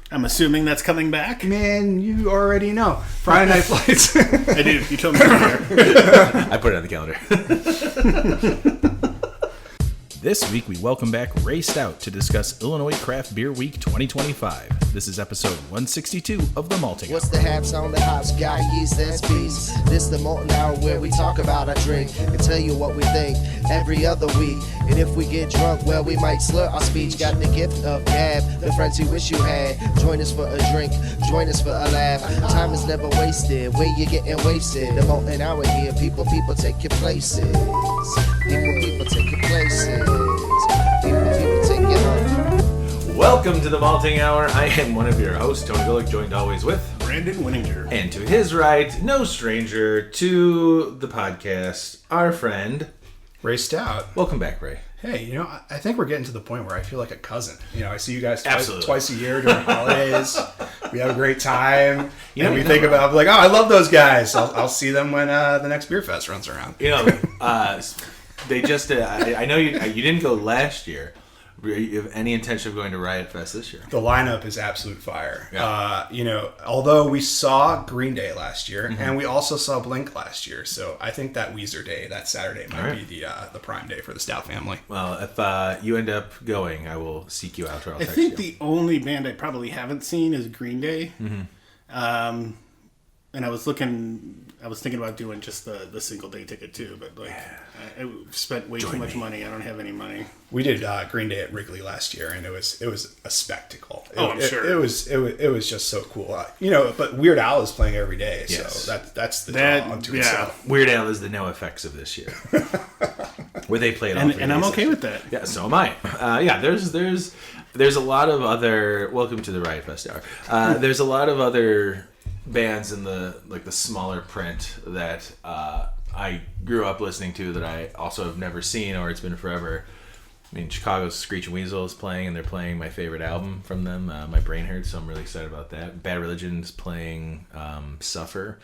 I'm assuming that's coming back. Man, you already know. Friday Night Flights. I do. You told me earlier. I put it on the calendar. This week, we welcome back Ray Stout to discuss Illinois Craft Beer Week 2025. This is episode 162 of The Malting Hour. What's the haps on the hops? Got yeast and speeds. This the Malting Hour where we talk about our drink and tell you what we think every other week. And if we get drunk, well, we might slur our speech. Got the gift of gab, the friends you wish you had. Join us for a drink, join us for a laugh. Time is never wasted, where you getting wasted. The Malting Hour here, people take your places. People take your places. People take your home. Welcome to The Malting Hour. I am one of your hosts, Tony Gillick, joined always with Brandon Winninger. And to his right, no stranger to the podcast, our friend Ray Stout. Welcome back, Ray. Hey, I think we're getting to the point where I feel like a cousin. I see you guys Absolutely. twice a year during holidays. We have a great time. And we think about, like, oh, I love those guys. I'll see them when the next beer fest runs around. They just, I know you didn't go last year. Do you have any intention of going to Riot Fest this year? The lineup is absolute fire. Yeah. Although we saw Green Day last year, and we also saw Blink last year, so I think that Weezer Day, that Saturday, might be the prime day for the Stout family. Well, if you end up going, I will seek you out, or I'll text think you. the only band I probably haven't seen is Green Day. Mm-hmm. And I was thinking about doing just the single day ticket too, but I spent way too much money. I don't have any money. We did Green Day at Wrigley last year, and it was a spectacle. I'm sure it was just so cool. But Weird Al is playing every day, so Yes. that's the draw unto itself. Weird Al is the NoFX of this year, where they played all 3 and I'm days. okay with that. Yeah, so am I. There's a lot of other. Welcome to the Riot Fest Hour. There's a lot of other bands in the smaller print that I grew up listening to that I also have never seen, or it's been forever. I mean, Chicago's Screeching Weasel is playing, and they're playing my favorite album from them, My Brain Hurts, so I'm really excited about that. Bad Religion's playing Suffer.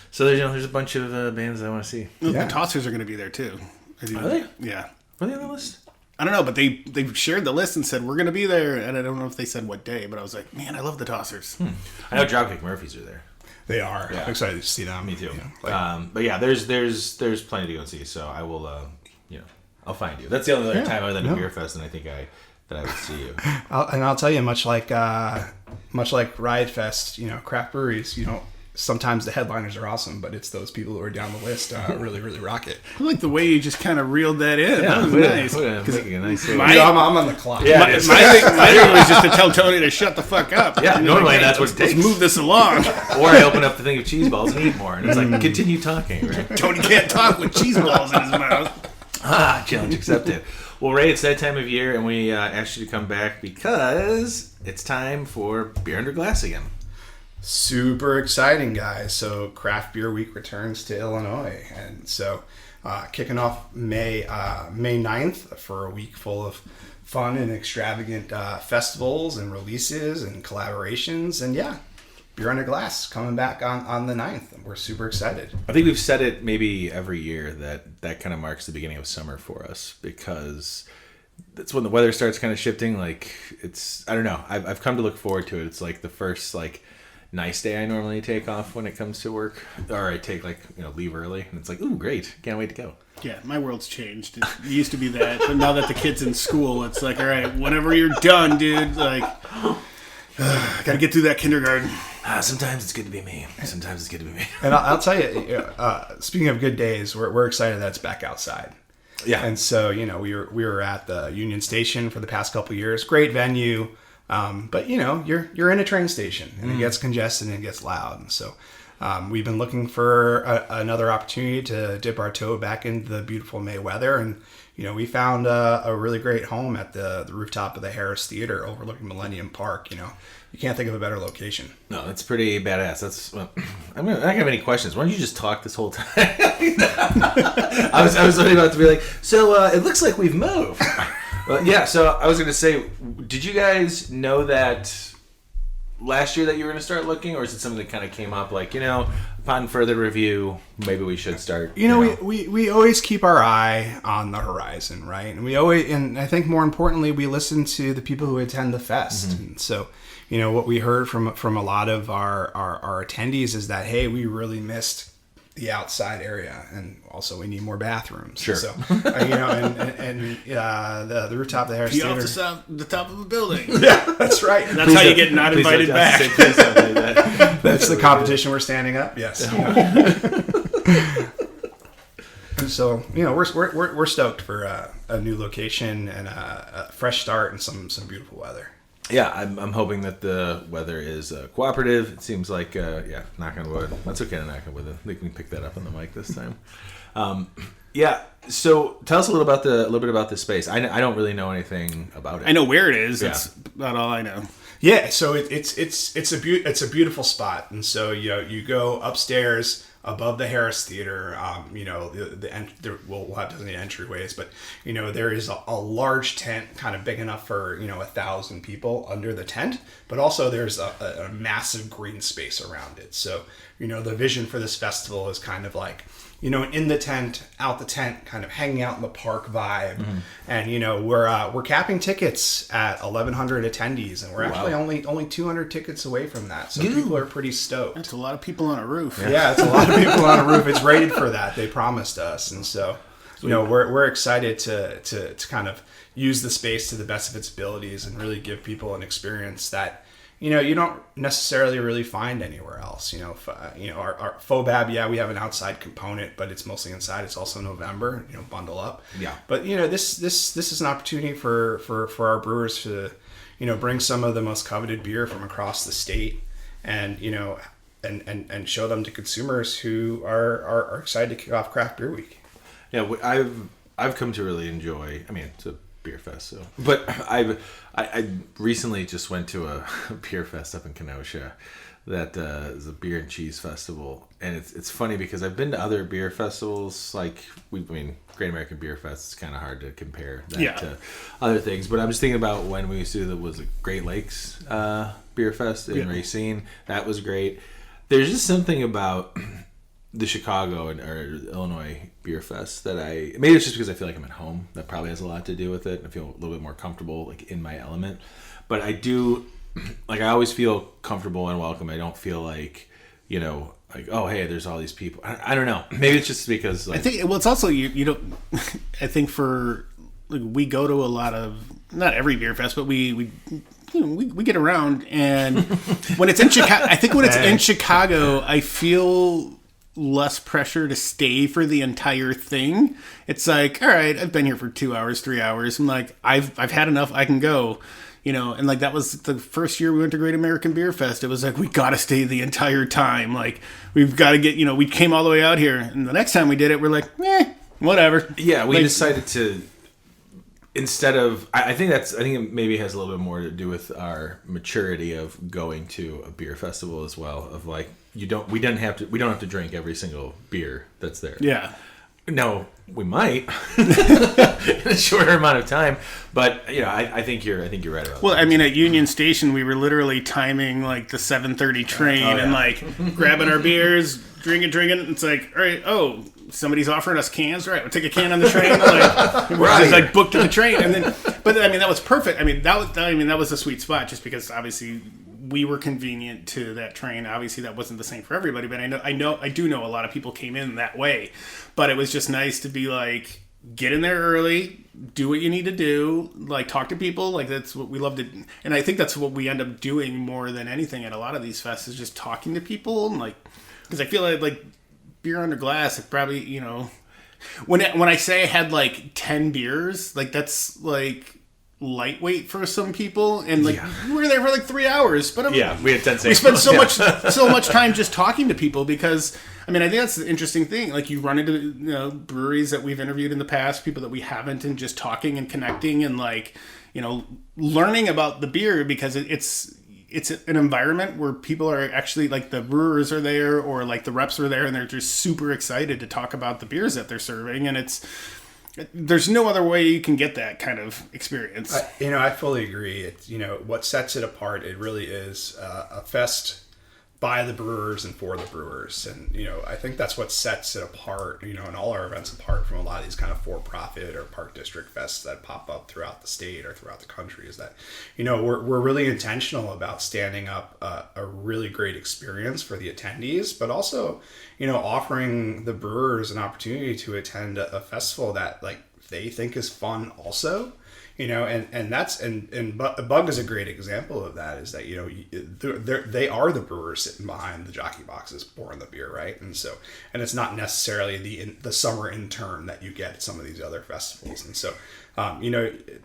So there's a bunch of bands I want to see. The Tossers are going to be there too. Are they? Yeah. Are they on the list? I don't know, but they shared the list and said we're going to be there, and I don't know if they said what day, but I was like, man, I love the Tossers. I know Dropkick Murphys are there. They are. Yeah. I'm excited to see them. Me too. But yeah, there's plenty to go and see. So I will, I'll find you. That's the only other time other than a beer fest, and I think that I would see you. I'll tell you, much like Riot Fest, craft breweries, sometimes the headliners are awesome, but it's those people who are down the list really, really rock it. I like the way you just kind of reeled that in. That was nice. Making a nice I'm on the clock. Yeah, my thing was just to tell Tony to shut the fuck up. Yeah, normally that's what it takes. Let's move this along. Or I open up the thing of cheese balls and eat more, and it's like, continue talking, right? Tony can't talk with cheese balls in his mouth. Challenge accepted. Well, Ray, it's that time of year, and we asked you to come back because it's time for Beer Under Glass again. Super exciting, guys. So Craft Beer Week returns to Illinois, and so kicking off May 9th for a week full of fun and extravagant festivals and releases and collaborations, and Beer Under Glass coming back on the 9th, and we're super excited. I think we've said it maybe every year that kind of marks the beginning of summer for us, because that's when the weather starts kind of shifting. Like, it's, I don't know, I've come to look forward to it. It's like the first nice day I normally take off when it comes to work, or I take leave early, and it's like, ooh, great, can't wait to go. Yeah, my world's changed. It used to be that, but now that the kid's in school, it's like, all right, whenever you're done, dude, gotta get through that kindergarten. Sometimes it's good to be me. And I'll tell you, speaking of good days, we're excited that it's back outside. Yeah. And so, we were at the Union Station for the past couple years. Great venue. But you're in a train station, and it gets congested and it gets loud. And so we've been looking for another opportunity to dip our toe back into the beautiful May weather. And, we found a really great home at the rooftop of the Harris Theater overlooking Millennium Park. You can't think of a better location. No, it's pretty badass. I don't have any questions. Why don't you just talk this whole time? I was really about to be like, so it looks like we've moved. So I was going to say, did you guys know that last year that you were going to start looking, or is it something that kind of came up like, upon further review, maybe we should start? We always keep our eye on the horizon, right? And I think more importantly, we listen to the people who attend the fest. Mm-hmm. And so, what we heard from a lot of our attendees is that, hey, we really missed the outside area, and also we need more bathrooms. Sure. So, the rooftop of the Harris Theater. Off the top of a building. Yeah, that's right. That's how you get not invited back. That's the competition we're standing up. Yes. And so, we're stoked for a new location and a fresh start and some beautiful weather. Yeah, I'm hoping that the weather is cooperative. It seems like, knock on wood. That's okay to knock on wood. I think we can pick that up on the mic this time. So tell us a little bit about this space. I don't really know anything about it. I know where it is. Yeah. That's about all I know. Yeah, so it's a beautiful spot, and so you go upstairs above the Harris Theater. We'll have the entryways, but there is a large tent, kind of big enough for 1,000 people under the tent, but also there's a massive green space around it. So the vision for this festival is kind of like in the tent, out the tent, kind of hanging out in the park vibe. Mm-hmm. And we're capping tickets at 1,100 attendees, and we're actually only 200 tickets away from that. So people are pretty stoked. That's a lot of people on a roof. Yeah, it's a lot of people on a roof. It's rated for that. They promised us, and so we're excited to kind of use the space to the best of its abilities and really give people an experience that you don't necessarily really find anywhere else. Our FOBAB, we have an outside component, but it's mostly inside. It's also November, bundle up. Yeah. But this is an opportunity for our brewers to bring some of the most coveted beer from across the state, and and show them to consumers who are excited to kick off Craft Beer Week. Yeah, I've come to really enjoy. I mean, it's a beer fest, so. But I recently just went to a beer fest up in Kenosha that is a beer and cheese festival, and it's funny because I've been to other beer festivals Great American Beer Fest. It's kind of hard to compare that to other things, but I was thinking about when we used to do that was a Great Lakes Beer Fest in Racine. That was great. There's just something about the Chicago or Illinois Beer Fest that maybe it's just because I feel like I'm at home. That probably has a lot to do with it. I feel a little bit more comfortable, like in my element. But I do, I always feel comfortable and welcome. I don't feel like, oh, hey, there's all these people. I don't know. Maybe it's just because I think it's also you don't. I think for we go to a lot of, not every beer fest, but we get around, and when it's in Chicago, I think when it's in Chicago, I feel less pressure to stay for the entire thing. It's like, all right, I've been here for 2 hours, 3 hours. I'm like, I've had enough. I can go, and that was the first year we went to Great American Beer Fest. It was like, we got to stay the entire time. Like, we've got to get, we came all the way out here. And the next time we did it, we're like, whatever. Yeah. We decided to, instead of, I think it maybe has a little bit more to do with our maturity of going to a beer festival as well. Of like, we don't have to drink every single beer that's there. Yeah. No, we might in a shorter amount of time, but I think you're right about that. Well, I mean, at Union Station, we were literally timing like the 7:30 train and like grabbing our beers, drinking. It's like, all right, somebody's offering us cans. All right, we'll take a can on the train. Like, we're just like booked to the train, and then, but I mean, that was perfect. I mean, that was a sweet spot, just because obviously we were convenient to that train. Obviously, that wasn't the same for everybody, but I do know a lot of people came in that way. But it was just nice to be like, get in there early, do what you need to do, like talk to people. Like, that's what we love to, and I think that's what we end up doing more than anything at a lot of these fests, is just talking to people, and like, because I feel like beer under glass, it probably, when I say I had like 10 beers, like that's like lightweight for some people, and like we were there for like 3 hours, but we had 10 we spent so much time just talking to people, because I mean, I think that's the interesting thing. Like, you run into breweries that we've interviewed in the past, people that we haven't, and just talking and connecting and like learning about the beer, because it's an environment where people are actually, like, the brewers are there, or like the reps are there, and they're just super excited to talk about the beers that they're serving, and it's There's no other way you can get that kind of experience. I fully agree. What sets it apart, it really is a fest by the brewers and for the brewers. And, I think that's what sets it apart, and all our events apart from a lot of these kind of for-profit or park district fests that pop up throughout the state or throughout the country is that, we're really intentional about standing up a really great experience for the attendees, but also, offering the brewers an opportunity to attend a festival that they think is fun also. And Bug is a great example of that. Is that they are the brewers sitting behind the jockey boxes pouring the beer, right? And it's not necessarily the summer intern that you get at some of these other festivals. And so,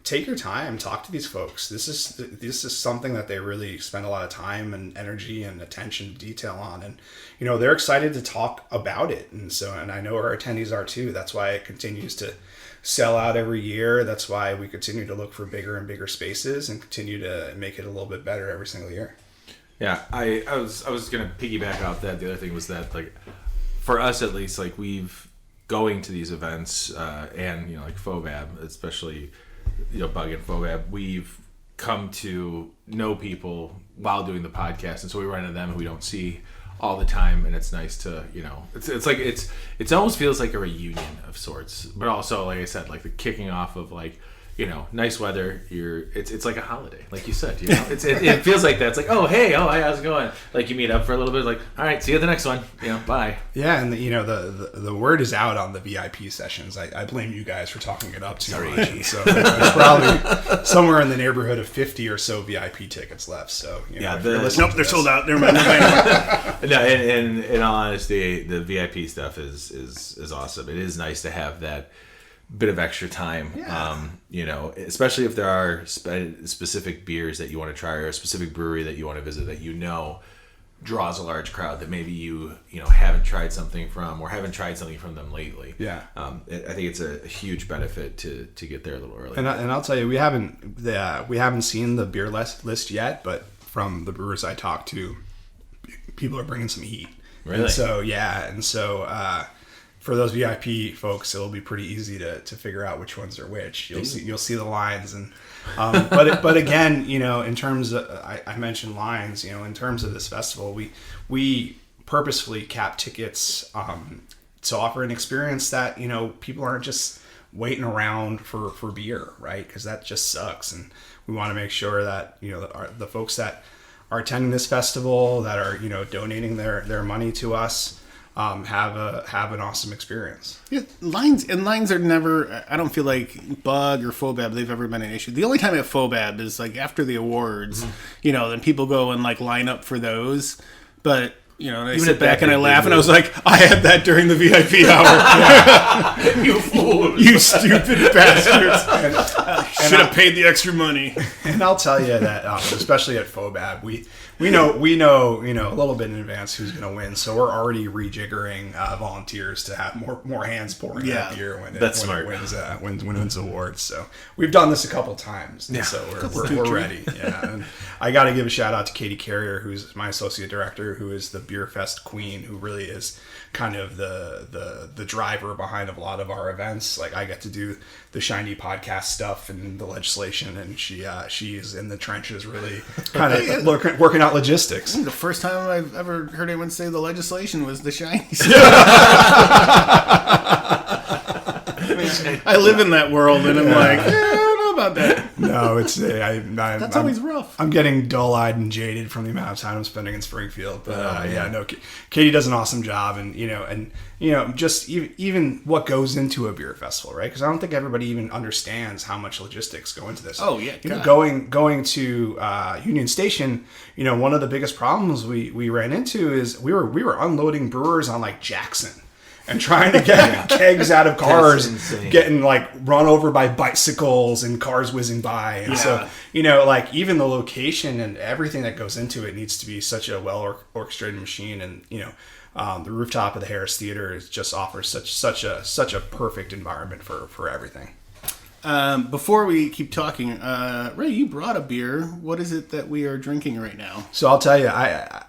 take your time, talk to these folks. This is something that they really spend a lot of time and energy and attention to detail on, and they're excited to talk about it. And I know our attendees are too. That's why it continues to sell out every year. That's why we continue to look for bigger and bigger spaces and continue to make it a little bit better every single year. Yeah, I was gonna piggyback off that. The other thing was that for us at least, we've going to these events and FOBAB, especially Bug and FOBAB, we've come to know people while doing the podcast, and so we run into them who we don't see all the time, and it's nice to it almost feels like a reunion of sorts, but also, like I said, the kicking off of nice weather. It's like a holiday, like you said. It feels like that. It's oh hey, hi, how's it going? You meet up for a little bit, all right, see you at the next one. Bye. Yeah, and the word is out on the VIP sessions. I blame you guys for talking it up too much. And so there's probably somewhere in the neighborhood of 50 or so VIP tickets left. So nope, they're sold out. Never mind. No, in all honesty, the VIP stuff is awesome. It is nice to have that bit of extra time, especially if there are specific beers that you want to try or a specific brewery that you want to visit that draws a large crowd that maybe you haven't tried something from or haven't tried something from them lately. Yeah, I think it's a huge benefit to get there a little early. And I'll tell you, we haven't seen the beer list yet, but from the brewers I talked to, people are bringing some heat. Really? And so for those VIP folks, it'll be pretty easy to figure out which ones are which. You'll see the lines, and but again, in terms of I mentioned lines. In terms of this festival, we purposefully cap tickets to offer an experience that people aren't just waiting around for beer, right? Because that just sucks, and we want to make sure that the folks that are attending this festival, that are donating their money to us, have an awesome experience. Yeah, lines are never. I don't feel like Bug or FOBAB they've ever been an issue. The only time at FOBAB is after the awards, then people go and line up for those. But I sit back and I laugh, and I was like, I had that during the VIP hour. You fools! You stupid bastards! Should have paid the extra money. And I'll tell you that, especially at FOBAB, we know a little bit in advance who's going to win, so we're already rejiggering volunteers to have more hands pouring that beer when it wins awards. So we've done this a couple times, and so we're ready. Yeah, and I got to give a shout out to Katie Carrier, who's my associate director, who is the Beer Fest queen, who really is kind of the driver behind a lot of our events. I get to do the shiny podcast stuff and the legislation, and she is in the trenches, really kind of working out logistics. The first time I've ever heard anyone say the legislation was the shiny stuff. I live in that world, and I'm I don't know about that. No, it's that's always rough. I'm getting dull-eyed and jaded from the amount of time I'm spending in Springfield, but Katie does an awesome job, and just even what goes into a beer festival, right? Because I don't think everybody even understands how much logistics go into this. Oh yeah, going to Union Station, one of the biggest problems we ran into is we were unloading brewers on Jackson. And trying to get kegs out of cars, getting run over by bicycles and cars whizzing by. And so, even the location and everything that goes into it needs to be such a well orchestrated machine. And, the rooftop of the Harris Theater just offers such a perfect environment for everything. Before we keep talking, Ray, you brought a beer. What is it that we are drinking right now? So I'll tell you, I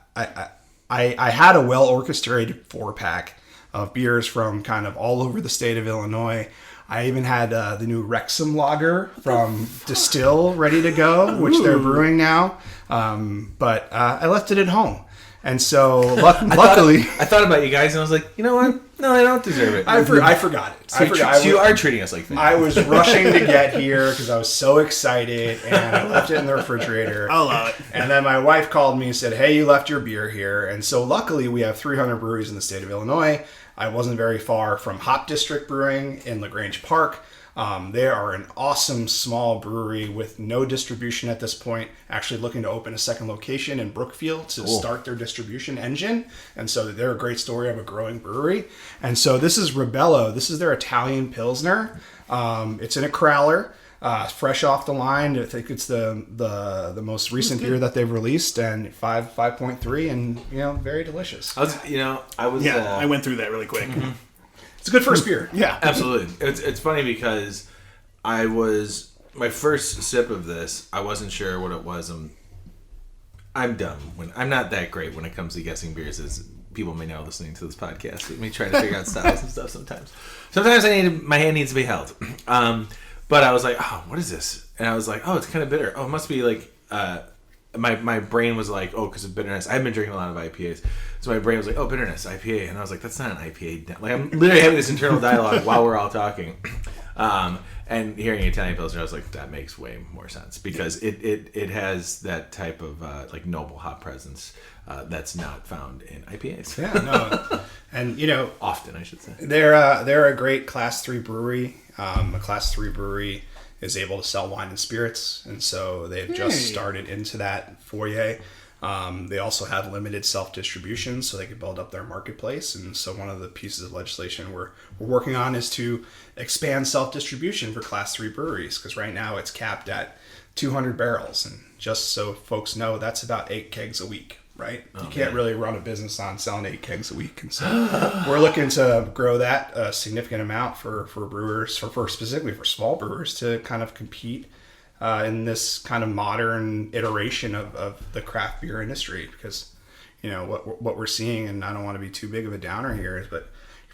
had a well orchestrated 4-pack of beers from kind of all over the state of Illinois. I even had the new Wrexham lager from Distill ready to go, which they're brewing now. But I left it at home. And so, luckily... I thought about you guys, and I was like, you know what? No, I don't deserve it. I forgot it. So you are treating us like that. I was rushing to get here because I was so excited, and I left it in the refrigerator. I'll allow it. And then my wife called me and said, hey, you left your beer here. And so, luckily, we have 300 breweries in the state of Illinois. I wasn't very far from Hop District Brewing in LaGrange Park. They are an awesome small brewery with no distribution at this point, actually looking to open a second location in Brookfield to start their distribution engine. And so they're a great story of a growing brewery. And so this is Rebello. This is their Italian Pilsner. It's in a crowler, fresh off the line. I think it's the most recent beer that they've released, and 5.3, and very delicious. I went through that really quick. Mm-hmm. It's a good first beer. Yeah, absolutely. It's funny because my first sip of this, I wasn't sure what it was. I'm dumb I'm not that great when it comes to guessing beers, as people may know listening to this podcast. Me trying to figure out styles and stuff sometimes. Sometimes my hand needs to be held. But I was like, oh, what is this? And I was like, oh, it's kind of bitter. Oh, it must be like. My brain was like, oh, because of bitterness. I've been drinking a lot of IPAs. So my brain was like, oh, bitterness, IPA. And I was like, that's not an IPA. Like, I'm literally having this internal dialogue while we're all talking. And hearing Italian Pilsner, I was like, that makes way more sense. Because it has that type of like noble hop presence that's not found in IPAs. Yeah, no. And, often, I should say. They're a great Class 3 brewery. A Class 3 brewery is able to sell wine and spirits, and so they've just started into that foyer. They also have limited self-distribution, so they can build up their marketplace. And so one of the pieces of legislation we're working on is to expand self-distribution for Class 3 breweries, because right now it's capped at 200 barrels. And just so folks know, that's about 8 kegs a week, right? You can't really run a business on selling 8 kegs a week. And so we're looking to grow that a significant amount for brewers, specifically for small brewers, to kind of compete in this kind of modern iteration of the craft beer industry. Because, what we're seeing, and I don't want to be too big of a downer here, but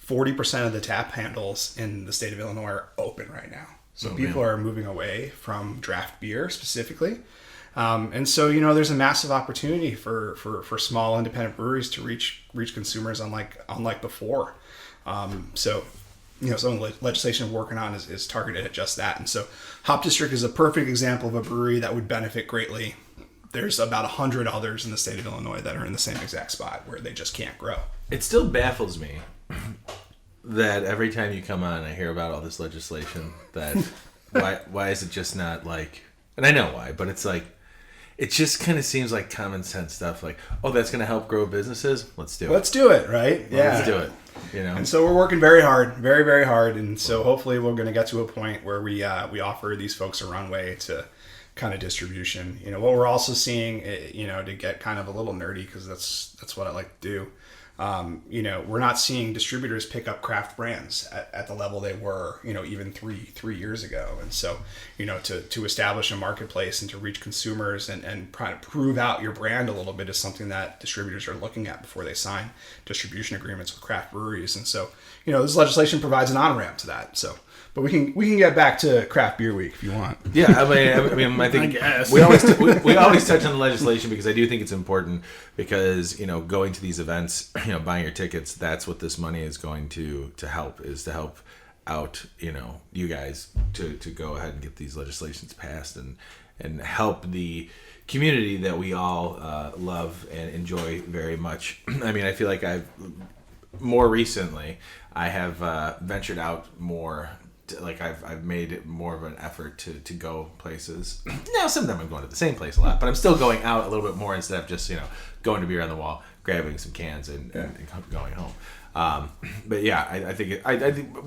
40% of the tap handles in the state of Illinois are open right now. So people are moving away from draft beer specifically. And so, there's a massive opportunity for small independent breweries to reach consumers unlike before. So, some of the legislation we're working on is targeted at just that. And so Hop District is a perfect example of a brewery that would benefit greatly. There's about 100 others in the state of Illinois that are in the same exact spot where they just can't grow. It still baffles me that every time you come on, I hear about all this legislation that why is it just not like, and I know why, but it's like, it just kind of seems like common sense stuff. Like, oh, that's going to help grow businesses. Let's do it. Let's do it, right? Yeah. Let's do it. And so we're working very hard, very, very hard. And so hopefully we're going to get to a point where we offer these folks a runway to kind of distribution. What we're also seeing, to get kind of a little nerdy, because that's what I like to do. We're not seeing distributors pick up craft brands at the level they were, even three years ago. And so, to establish a marketplace and to reach consumers and try to prove out your brand a little bit is something that distributors are looking at before they sign distribution agreements with craft breweries. And so, this legislation provides an on-ramp to that. So, but we can get back to Craft Beer Week if you want. Yeah, I think we always touch on the legislation because I do think it's important, because going to these events, buying your tickets, that's what this money is going to help out you guys to go ahead and get these legislations passed and help the community that we all love and enjoy very much. I feel like more recently I have ventured out more. I've made it more of an effort to go places. Now, sometimes I'm going to the same place a lot, but I'm still going out a little bit more instead of just, going to beer on the wall, grabbing some cans and going home. But yeah, I think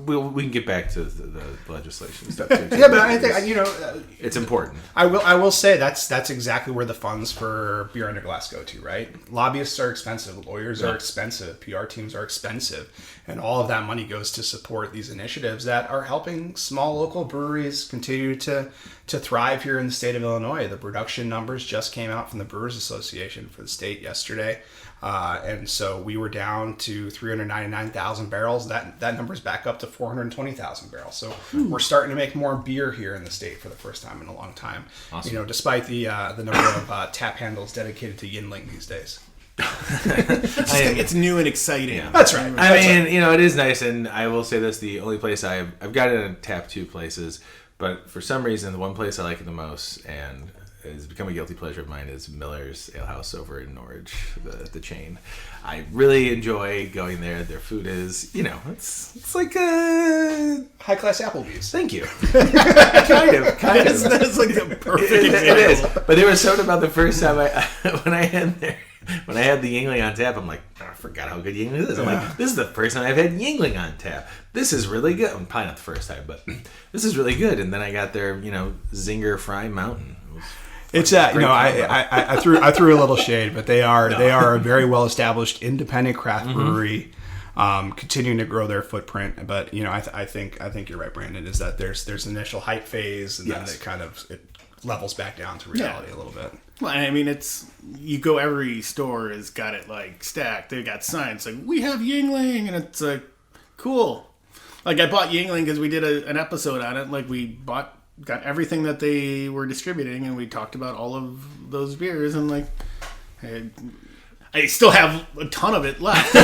we can get back to the legislation stuff too. Yeah, but I think it's important. I will say that's exactly where the funds for Beer Under Glass go to, right? Lobbyists are expensive, lawyers are expensive, PR teams are expensive, and all of that money goes to support these initiatives that are helping small local breweries continue to thrive here in the state of Illinois. The production numbers just came out from the Brewers Association for the state yesterday. And so we were down to 390 499,000 barrels. That number's back up to 420,000 barrels. So we're starting to make more beer here in the state for the first time in a long time. Awesome. You know, despite the number of tap handles dedicated to Yingling these days. It's new and exciting. Yeah. That's right. I mean, you know, it is nice, and I will say this: the only place I've got it in tap 2 places, but for some reason, the one place I like it the most, and has become a guilty pleasure of mine, is Miller's Ale House over in Norwich, the chain. I really enjoy going there. Their food is, you know, it's like a high class Applebee's. Thank you. kind of. That's like the perfect example. It is. But there was something about the first time when I had the Yingling on tap, I'm like, oh, I forgot how good Yingling is. I'm like, this is the first time I've had Yingling on tap. This is really good. I'm probably not the first time, but this is really good. And then I got their, you know, Zinger Fry Mountain. It's you know, I threw a little shade, but they are a very well established independent craft brewery, continuing to grow their footprint. But you know, I think you're right, Brandon. Is that there's an initial hype phase, and then it levels back down to reality a little bit. Well, I mean, you go, every store has got it like stacked. They've got signs like, we have Yingling, and it's like, cool. Like I bought Yingling because we did an episode on it. Like we got everything that they were distributing, and we talked about all of those beers, and like I still have a ton of it left. I'm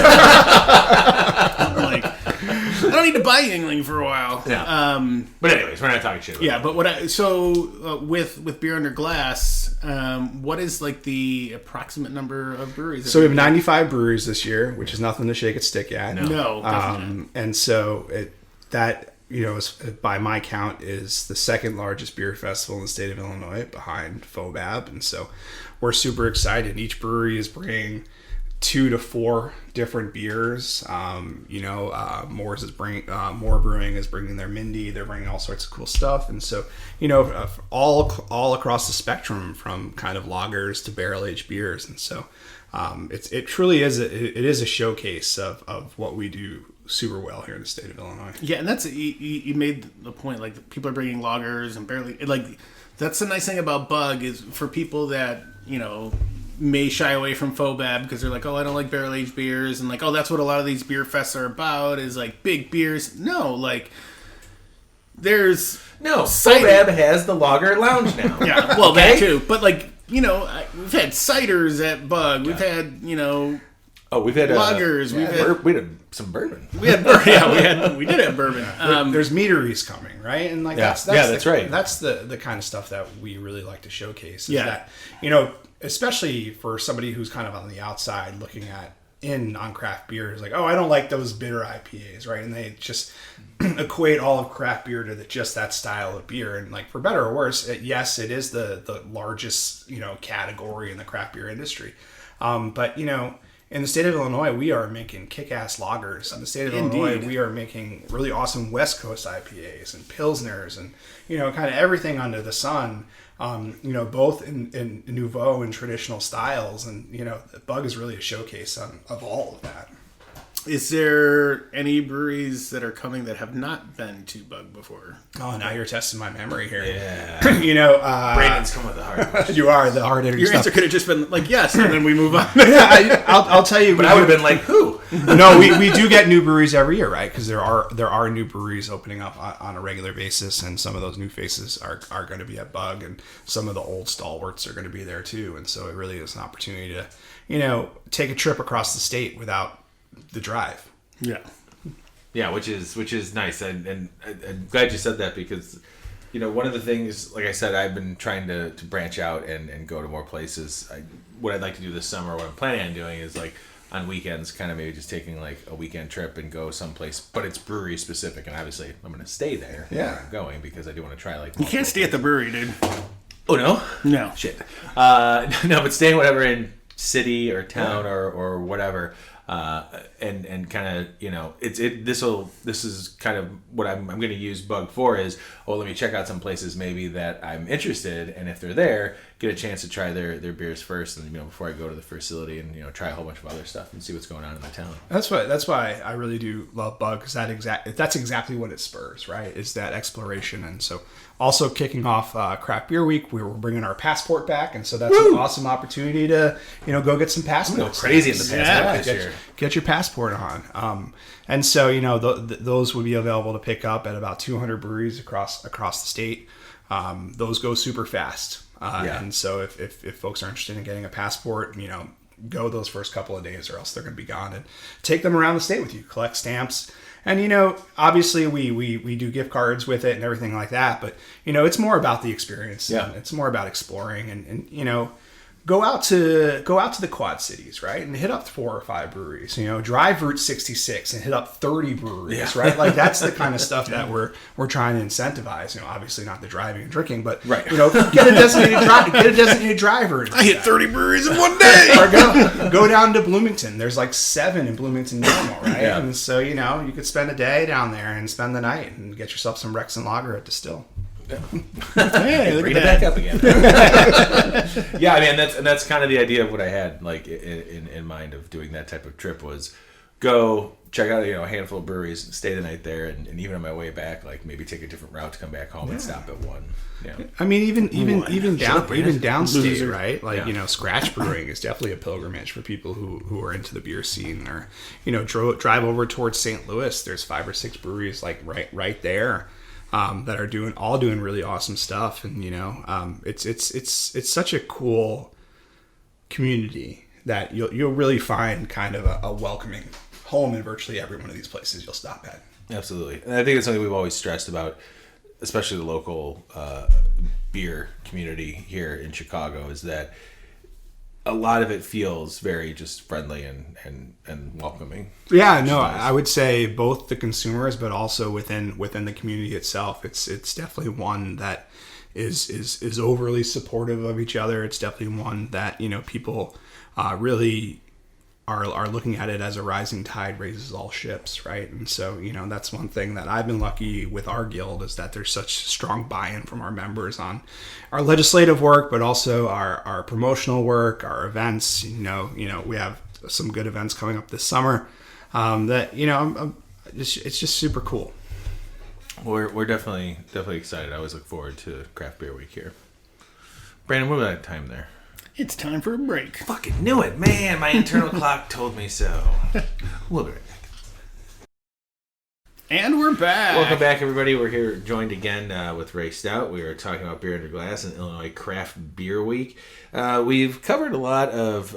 like, I don't need to buy Yingling for a while. Yeah. But anyways, we're not talking shit about with Beer Under Glass, what is like the approximate number of breweries? So we have 95 breweries this year, which is nothing to shake its stick at. No, definitely not. And so you know, by my count, is the second largest beer festival in the state of Illinois, behind FOBAB. And so we're super excited. Each brewery is bringing 2 to 4 different beers. You know, More Brewing is bringing their Mindy. They're bringing all sorts of cool stuff. And so, you know, all across the spectrum, from kind of lagers to barrel-aged beers. And so it truly is a showcase of what we do super well here in the state of Illinois. Yeah, and that's you made the point, like people are bringing lagers and barely, like that's the nice thing about Bug, is for people that, you know, may shy away from FOBAB because they're like, oh, I don't like barrel aged beers, and like, oh, that's what a lot of these beer fests are about, is like big beers. No, like there's FOBAB has the lager lounge now. Yeah, well, that too, but like, you know, we've had ciders at Bug. We've had, you know. Oh, we've had lagers. We had some bourbon. We did have bourbon. There's meaderies coming, right? And like that's right. That's the kind of stuff that we really like to showcase. Is that, you know, especially for somebody who's kind of on the outside looking on craft beers, like, oh, I don't like those bitter IPAs, right? And they just equate all of craft beer to just that style of beer. And like, for better or worse, yes, it is the largest, you know, category in the craft beer industry. But you know, in the state of Illinois, we are making kick-ass lagers. In the state of Illinois, we are making really awesome West Coast IPAs and Pilsners and, you know, kind of everything under the sun, you know, both in nouveau and traditional styles. And, you know, Bug is really a showcase of all of that. Is there any breweries that are coming that have not been to Bug before? Oh, now you're testing my memory here. Yeah. You know, Brandon's coming with the hard question. You are the hard hitting. Your answer could have just been like, yes, and then we move on. Yeah, I'll tell you. But I would have been like, who? No, we do get new breweries every year, right? Because there are new breweries opening up on a regular basis, and some of those new faces are going to be at Bug, and some of the old stalwarts are going to be there too. And so it really is an opportunity to, you know, take a trip across the state without the drive. Yeah, which is nice, and I'm glad you said that, because, you know, one of the things, like I said, I've been trying to branch out and go to more places. What I'd like to do this summer, what I'm planning on doing, is like on weekends, kind of maybe just taking like a weekend trip and go someplace, but it's brewery specific, and obviously I'm going to stay there. Yeah, I'm going because I do want to try like. You can't stay at the brewery, dude. Oh no, no shit. No, but staying whatever in city or town or whatever. And kind of, you know, this is kind of what I'm going to use Bug for, is, let me check out some places maybe that I'm interested, and if they're there, get a chance to try their beers first, and before I go to the facility and try a whole bunch of other stuff and see what's going on in the town. That's why I really do love Bug, because that's exactly what it spurs, right? Is that exploration. And so also kicking off Craft Beer Week, we were bringing our passport back, and so that's an awesome opportunity to go get some passports. Go crazy in the passport this year. Get your passport on. And so those would be available to pick up at about 200 breweries across the state. Those go super fast. And so if folks are interested in getting a passport, go those first couple of days, or else they're going to be gone. And take them around the state with you, collect stamps. And, obviously we do gift cards with it and everything like that. But, it's more about the experience. Yeah. And it's more about exploring and go out to the Quad Cities, right? And hit up 4 or 5 breweries. Drive Route 66 and hit up 30 breweries, right? Like, that's the kind of stuff that we're trying to incentivize. Obviously not the driving and drinking, but get a designated driver. I hit 30 breweries in one day. Or go down to Bloomington. There's like 7 in Bloomington normal, right? Yeah. And so you could spend a day down there and spend the night and get yourself some Rex and Lager at Distill. Hey, Bring it back up again. Yeah, I mean, that's kind of the idea of what I had like in mind of doing that type of trip, was go check out a handful of breweries, stay the night there, and even on my way back, like maybe take a different route to come back home and stop at one. Yeah. I mean, even downstate, right? Like Scratch Brewing is definitely a pilgrimage for people who are into the beer scene. Or drive over towards St. Louis. There's 5 or 6 breweries like right there. That are doing really awesome stuff, and it's such a cool community that you'll really find kind of a welcoming home in virtually every one of these places you'll stop at. Absolutely, and I think it's something we've always stressed about, especially the local beer community here in Chicago, is that a lot of it feels very just friendly and welcoming. Yeah, no, I would say both the consumers, but also within the community itself. It's definitely one that is overly supportive of each other. It's definitely one that people really are looking at it as a rising tide raises all ships, right? And so that's one thing that I've been lucky with our guild, is that there's such strong buy-in from our members on our legislative work, but also our promotional work, our events. We have some good events coming up this summer that it's just super cool. We're definitely excited. I always look forward to Craft Beer Week here. Brandon, what about that time there? It's time for a break. Fucking knew it, man. My internal clock told me so. We'll be right back. And we're back. Welcome back, everybody. We're here joined again with Ray Stout. We are talking about beer under glass in Illinois Craft Beer Week. We've covered a lot of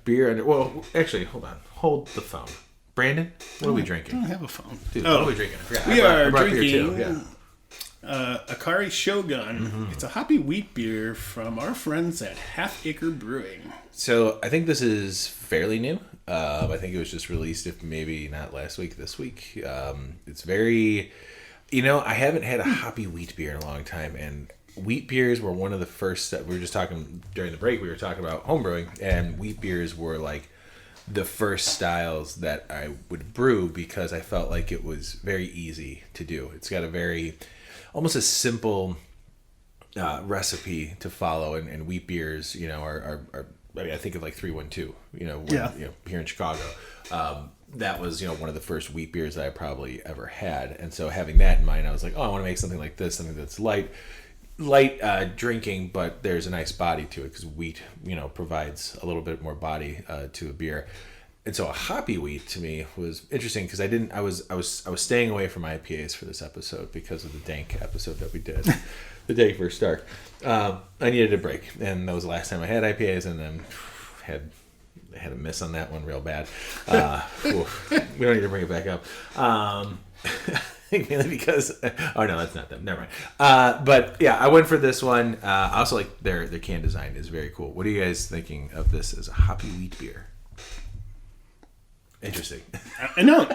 beer under... Well, actually, hold on. Hold the phone. Brandon, what are we drinking? I don't have a phone. Dude, what are we drinking? I forgot. We are brought beer drinking too. Akari Shogun. It's a hoppy wheat beer from our friends at Acre Brewing. So I think this is fairly new. I think it was just released, if maybe not last week, this week. It's very, I haven't had a hoppy wheat beer in a long time, and wheat beers were one of the first that we were just talking during the break. We were talking about home brewing, and wheat beers were like the first styles that I would brew because I felt like it was very easy to do. It's got a very almost a simple recipe to follow, and wheat beers, are I mean, I think of like 312, here in Chicago. That was, one of the first wheat beers that I probably ever had. And so having that in mind, I was like, oh, I want to make something like this, something that's light drinking, but there's a nice body to it because wheat, provides a little bit more body to a beer. And so a hoppy wheat to me was interesting because I was staying away from IPAs for this episode because of the dank episode that we did, the day first start. I needed a break, and that was the last time I had IPAs, and then had a miss on that one real bad. We don't need to bring it back up. I think mainly because oh no, that's not them. Never mind. But yeah, I went for this one. I also like their can design is very cool. What are you guys thinking of this as a hoppy wheat beer? Interesting. I know.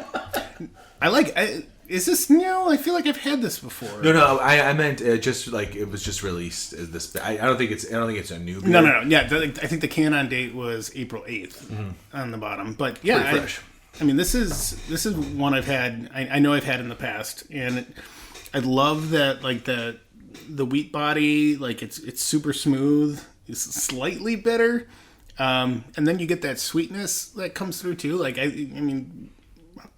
Is this new? I feel like I've had this before. No. I meant just like it was just released as this. I don't think it's a new beer. No. Yeah, I think the can on date was April 8th on the bottom. But yeah, pretty fresh. I mean, this is one I've had. I know I've had in the past, and I love that, like the wheat body, like it's super smooth. is slightly bitter. And then you get that sweetness that comes through too. Like, I mean,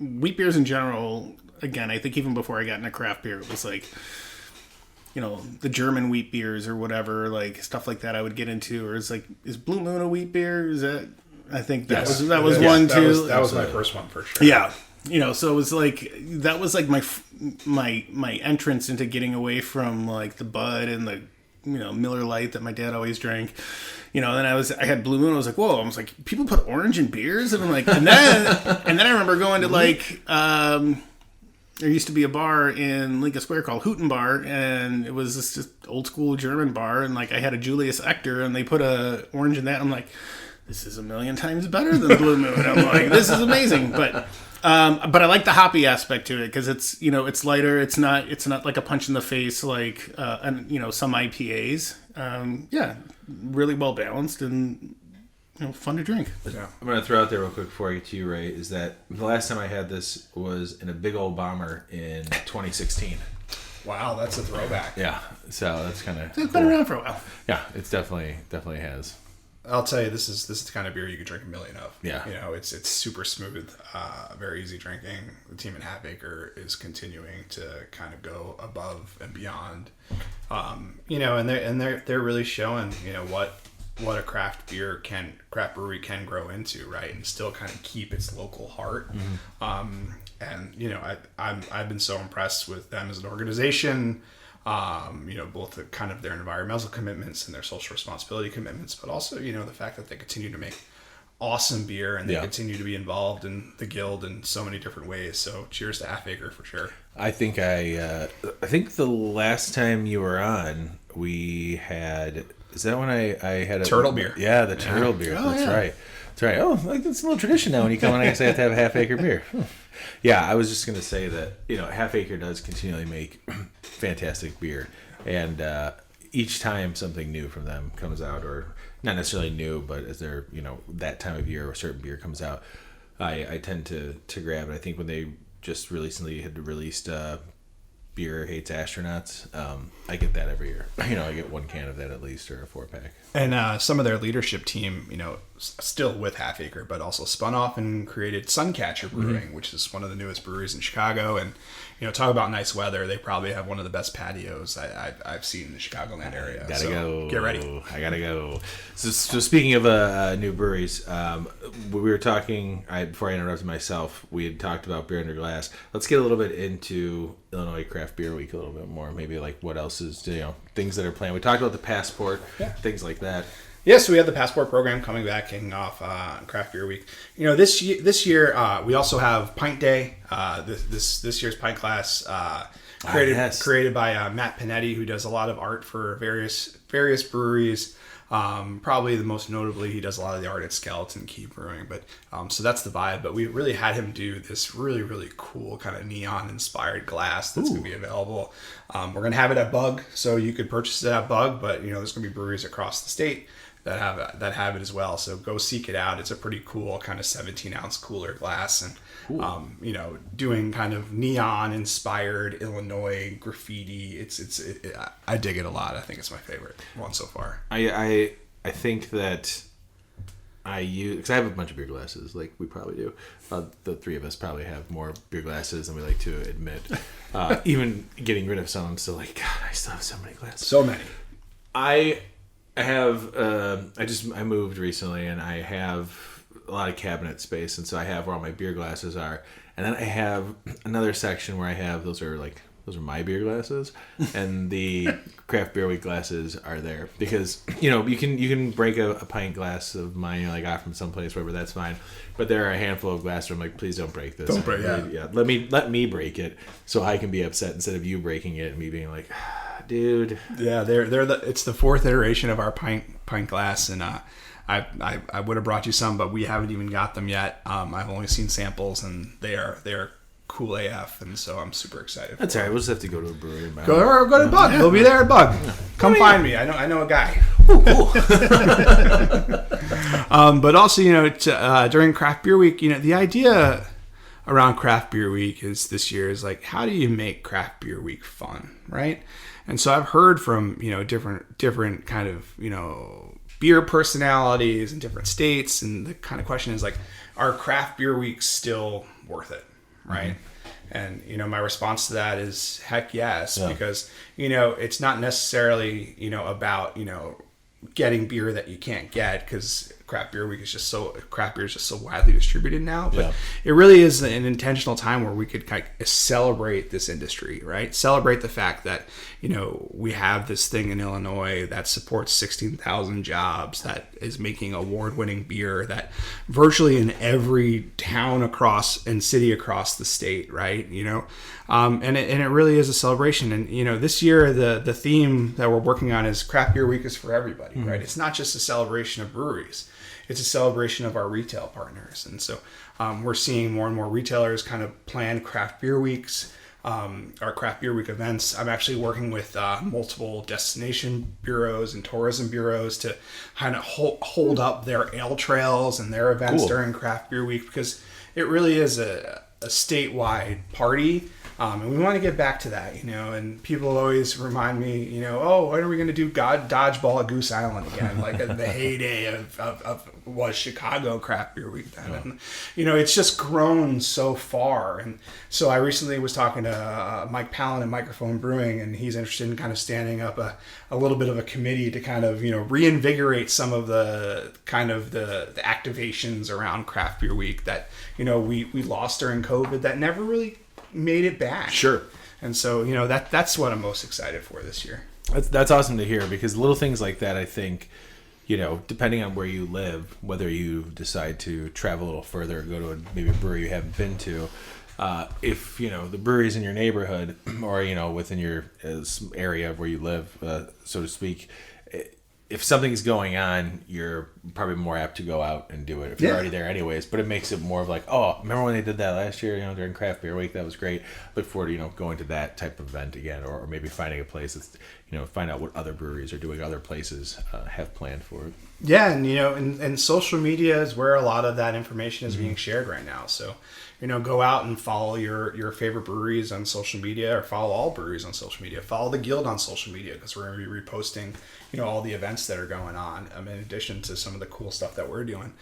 wheat beers in general, again, I think even before I got into craft beer, it was like, you know, the German wheat beers or whatever, like stuff like that I would get into. Or it's like, is Blue Moon a wheat beer? Is that, I think that was one too. That was my first one for sure. Yeah. You know, so it was like, that was like my entrance into getting away from like the Bud and the, you know, Miller Lite that my dad always drank. You know, then I had Blue Moon. I was like, whoa! I was like, people put orange in beers, and I'm like, and then I remember going to like, there used to be a bar in Lincoln Square called Hooten Bar, and it was this just old school German bar, and like I had a Julius Ector, and they put a orange in that. I'm like, this is a million times better than Blue Moon. I'm like, this is amazing, but I like the hoppy aspect to it because it's, you know, it's lighter. It's not like a punch in the face like you know, some IPAs. Yeah, really well balanced and, you know, fun to drink. Yeah. I'm going to throw out there real quick before I get to you, Ray, is that the last time I had this was in a big old bomber in 2016. Wow, that's a throwback. Yeah, so that's kind of It's been around for a while. Yeah, it's definitely has. I'll tell you, this is the kind of beer you could drink a million of. Yeah. You know, it's super smooth, very easy drinking. The team at Half Acre is continuing to kind of go above and beyond. You know, and they're really showing, you know, what a craft brewery can grow into, right? And still kind of keep its local heart. Mm-hmm. And you know, I've been so impressed with them as an organization. You know, both the kind of their environmental commitments and their social responsibility commitments, but also, you know, the fact that they continue to make awesome beer and they continue to be involved in the guild in so many different ways. So cheers to Half Acre for sure. I think the last time you were on, we had, is that when I had a turtle beer? Yeah, the turtle beer. Oh, That's yeah. right. That's right. Oh, like that's a little tradition now. When you come on, I guess I have to have a Half Acre beer. Yeah, I was just going to say that, you know, Half Acre does continually make fantastic beer. And each time something new from them comes out, or not necessarily new, but as they're, you know, that time of year or a certain beer comes out, I tend to grab it. I think when they just recently had released Beer Hates Astronauts, I get that every year. You know, I get one can of that at least, or a 4-pack. And some of their leadership team, you know, still with Half Acre, but also spun off and created Suncatcher Brewing, which is one of the newest breweries in Chicago. And, you know, talk about nice weather. They probably have one of the best patios I've seen in the Chicagoland area. Gotta go. Get ready. I gotta go. So speaking of new breweries, we were talking, before I interrupted myself, we had talked about beer under glass. Let's get a little bit into Illinois Craft Beer Week a little bit more. Maybe like what else is, you know, things that are planned. We talked about the passport, things like that. Yeah, so we have the passport program coming back, kicking off Craft Beer Week. You know, this year we also have Pint Day. This year's pint class created by Matt Panetti, who does a lot of art for various breweries. Probably the most notably, he does a lot of the art at Skeleton Key Brewing. But so that's the vibe. But we really had him do this really, really cool kind of neon inspired glass that's going to be available. We're going to have it at Bug, so you could purchase it at Bug. But you know, there's going to be breweries across the state that have it as well. So go seek it out. It's a pretty cool kind of 17-ounce cooler glass, and you know, doing kind of neon inspired Illinois graffiti. I dig it a lot. I think it's my favorite one so far. I think that I use, because I have a bunch of beer glasses, like we probably do. The three of us probably have more beer glasses than we like to admit. Even getting rid of some, I'm still like, God, I still have so many glasses. So many. I have I moved recently, and I have a lot of cabinet space, and so I have where all my beer glasses are, and then I have another section where I have those are my beer glasses, and the Craft Beer Week glasses are there because, you know, you can break a pint glass of mine, you know, like off from someplace, wherever, that's fine, but there are a handful of glasses where I'm like, please don't break this. Don't break it. Yeah, let me break it so I can be upset instead of you breaking it and me being like, dude. Yeah, it's the fourth iteration of our pint glass, and I would have brought you some, but we haven't even got them yet. I've only seen samples, and they are cool AF, and so I'm super excited. That's all right. We'll just have to go to a brewery. Go to Bug. We'll be there at Bug. Come find me. I know a guy. Ooh, cool. But also, you know, during Craft Beer Week, you know, the idea around Craft Beer Week this year is like, how do you make Craft Beer Week fun, right? And so I've heard from, you know, different kind of, you know, beer personalities in different states. And the kind of question is like, are craft beer weeks still worth it? Right. And, my response to that is heck yes, because, it's not necessarily, about, getting beer that you can't get, because craft beer is just so widely distributed now. But it really is an intentional time where we could kind of celebrate this industry, right? Celebrate the fact that, we have this thing in Illinois that supports 16,000 jobs, that is making award-winning beer, that virtually in every town across and city across the state, right? And it really is a celebration. And, this year, the theme that we're working on is Craft Beer Week is for everybody, right? It's not just a celebration of breweries. It's a celebration of our retail partners. And so we're seeing more and more retailers kind of plan craft beer weeks, our craft beer week events. I'm actually working with multiple destination bureaus and tourism bureaus to kind of hold up their ale trails and their events during craft beer week, because it really is a statewide party. And we want to get back to that, and people always remind me, oh, when are we going to do dodgeball at Goose Island again? Like the heyday of was Chicago Craft Beer Week then. And, it's just grown so far. And so I recently was talking to Mike Palin at Microphone Brewing, and he's interested in kind of standing up a little bit of a committee to kind of, reinvigorate some of the kind of the activations around Craft Beer Week that, we lost during COVID that never really made it back. Sure. And so, that's what I'm most excited for this year. That's awesome to hear, because little things like that, I think, depending on where you live, whether you decide to travel a little further, go to maybe a brewery you haven't been to, if, the breweries in your neighborhood or, within your area where you live, so to speak, if something's going on, you're probably more apt to go out and do it if you're already there anyways. But it makes it more of like, oh, remember when they did that last year, during Craft Beer Week? That was great. Look forward to, going to that type of event again, or maybe finding a place that's, find out what other breweries are doing, other places have planned for it. Yeah, and, and social media is where a lot of that information is being shared right now. So, go out and follow your favorite breweries on social media, or follow all breweries on social media. Follow the Guild on social media, because we're going to be reposting, all the events that are going on, in addition to some of the cool stuff that we're doing.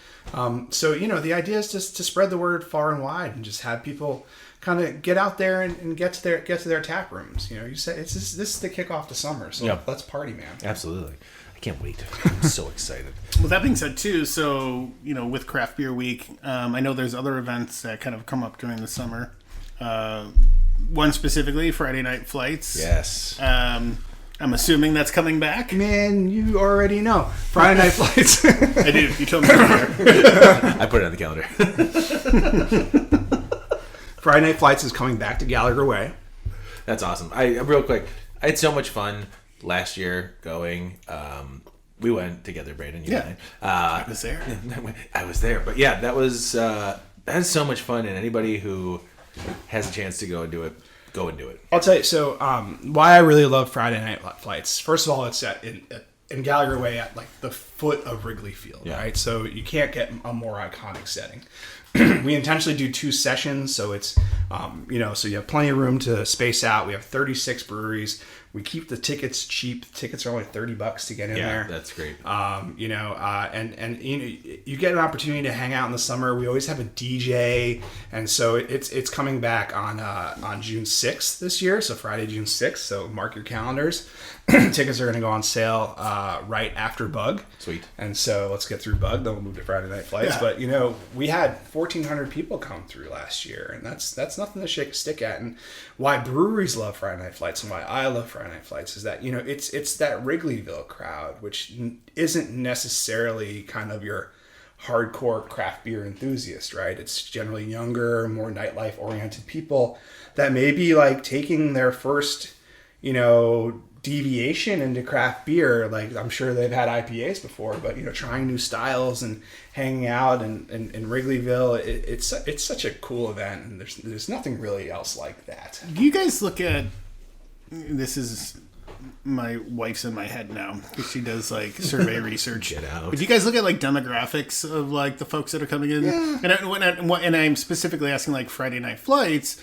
So, the idea is just to spread the word far and wide, and just have people kind of get out there and get to their tap rooms. You say this is the kickoff to summer, so let's party, man. Absolutely. I can't wait. I'm so excited. Well, that being said, too, so, with Craft Beer Week, I know there's other events that kind of come up during the summer. One specifically, Friday Night Flights. Yes. I'm assuming that's coming back. Man, you already know. Friday Night Flights. I do. You told me earlier. I put it on the calendar. Friday Night Flights is coming back to Gallagher Way. That's awesome. Real quick, I had so much fun last year going. We went together, Brandon. You and I. I was there. I was there, but yeah, that was so much fun. And anybody who has a chance to go and do it, go and do it. I'll tell you. So, why I really love Friday Night Flights. First of all, it's in Gallagher Way at like the foot of Wrigley Field, right? So you can't get a more iconic setting. We intentionally do 2 sessions, so it's so you have plenty of room to space out. We have 36 breweries. We keep the tickets cheap. The tickets are only $30 to get in there. Yeah, that's great. And you get an opportunity to hang out in the summer. We always have a DJ, and so it's coming back on June 6th this year. So Friday, June 6th. So mark your calendars. Tickets are going to go on sale right after Bug. Sweet. And so let's get through Bug, then we'll move to Friday Night Flights. Yeah. But we had 1,400 people come through last year, and that's nothing to shake a stick at. And why breweries love Friday Night Flights and why I love Friday Night Flights is that it's that Wrigleyville crowd, which isn't necessarily kind of your hardcore craft beer enthusiast, right? It's generally younger, more nightlife oriented people that may be like taking their first deviation into craft beer. Like, I'm sure they've had IPAs before, but trying new styles and hanging out in Wrigleyville, it's such a cool event, and there's nothing really else like that. Do you guys look at, this is, my wife's in my head now because she does like survey research. Get out. But do you guys look at like demographics of like the folks that are coming in? Yeah. And I'm specifically asking like Friday Night Flights.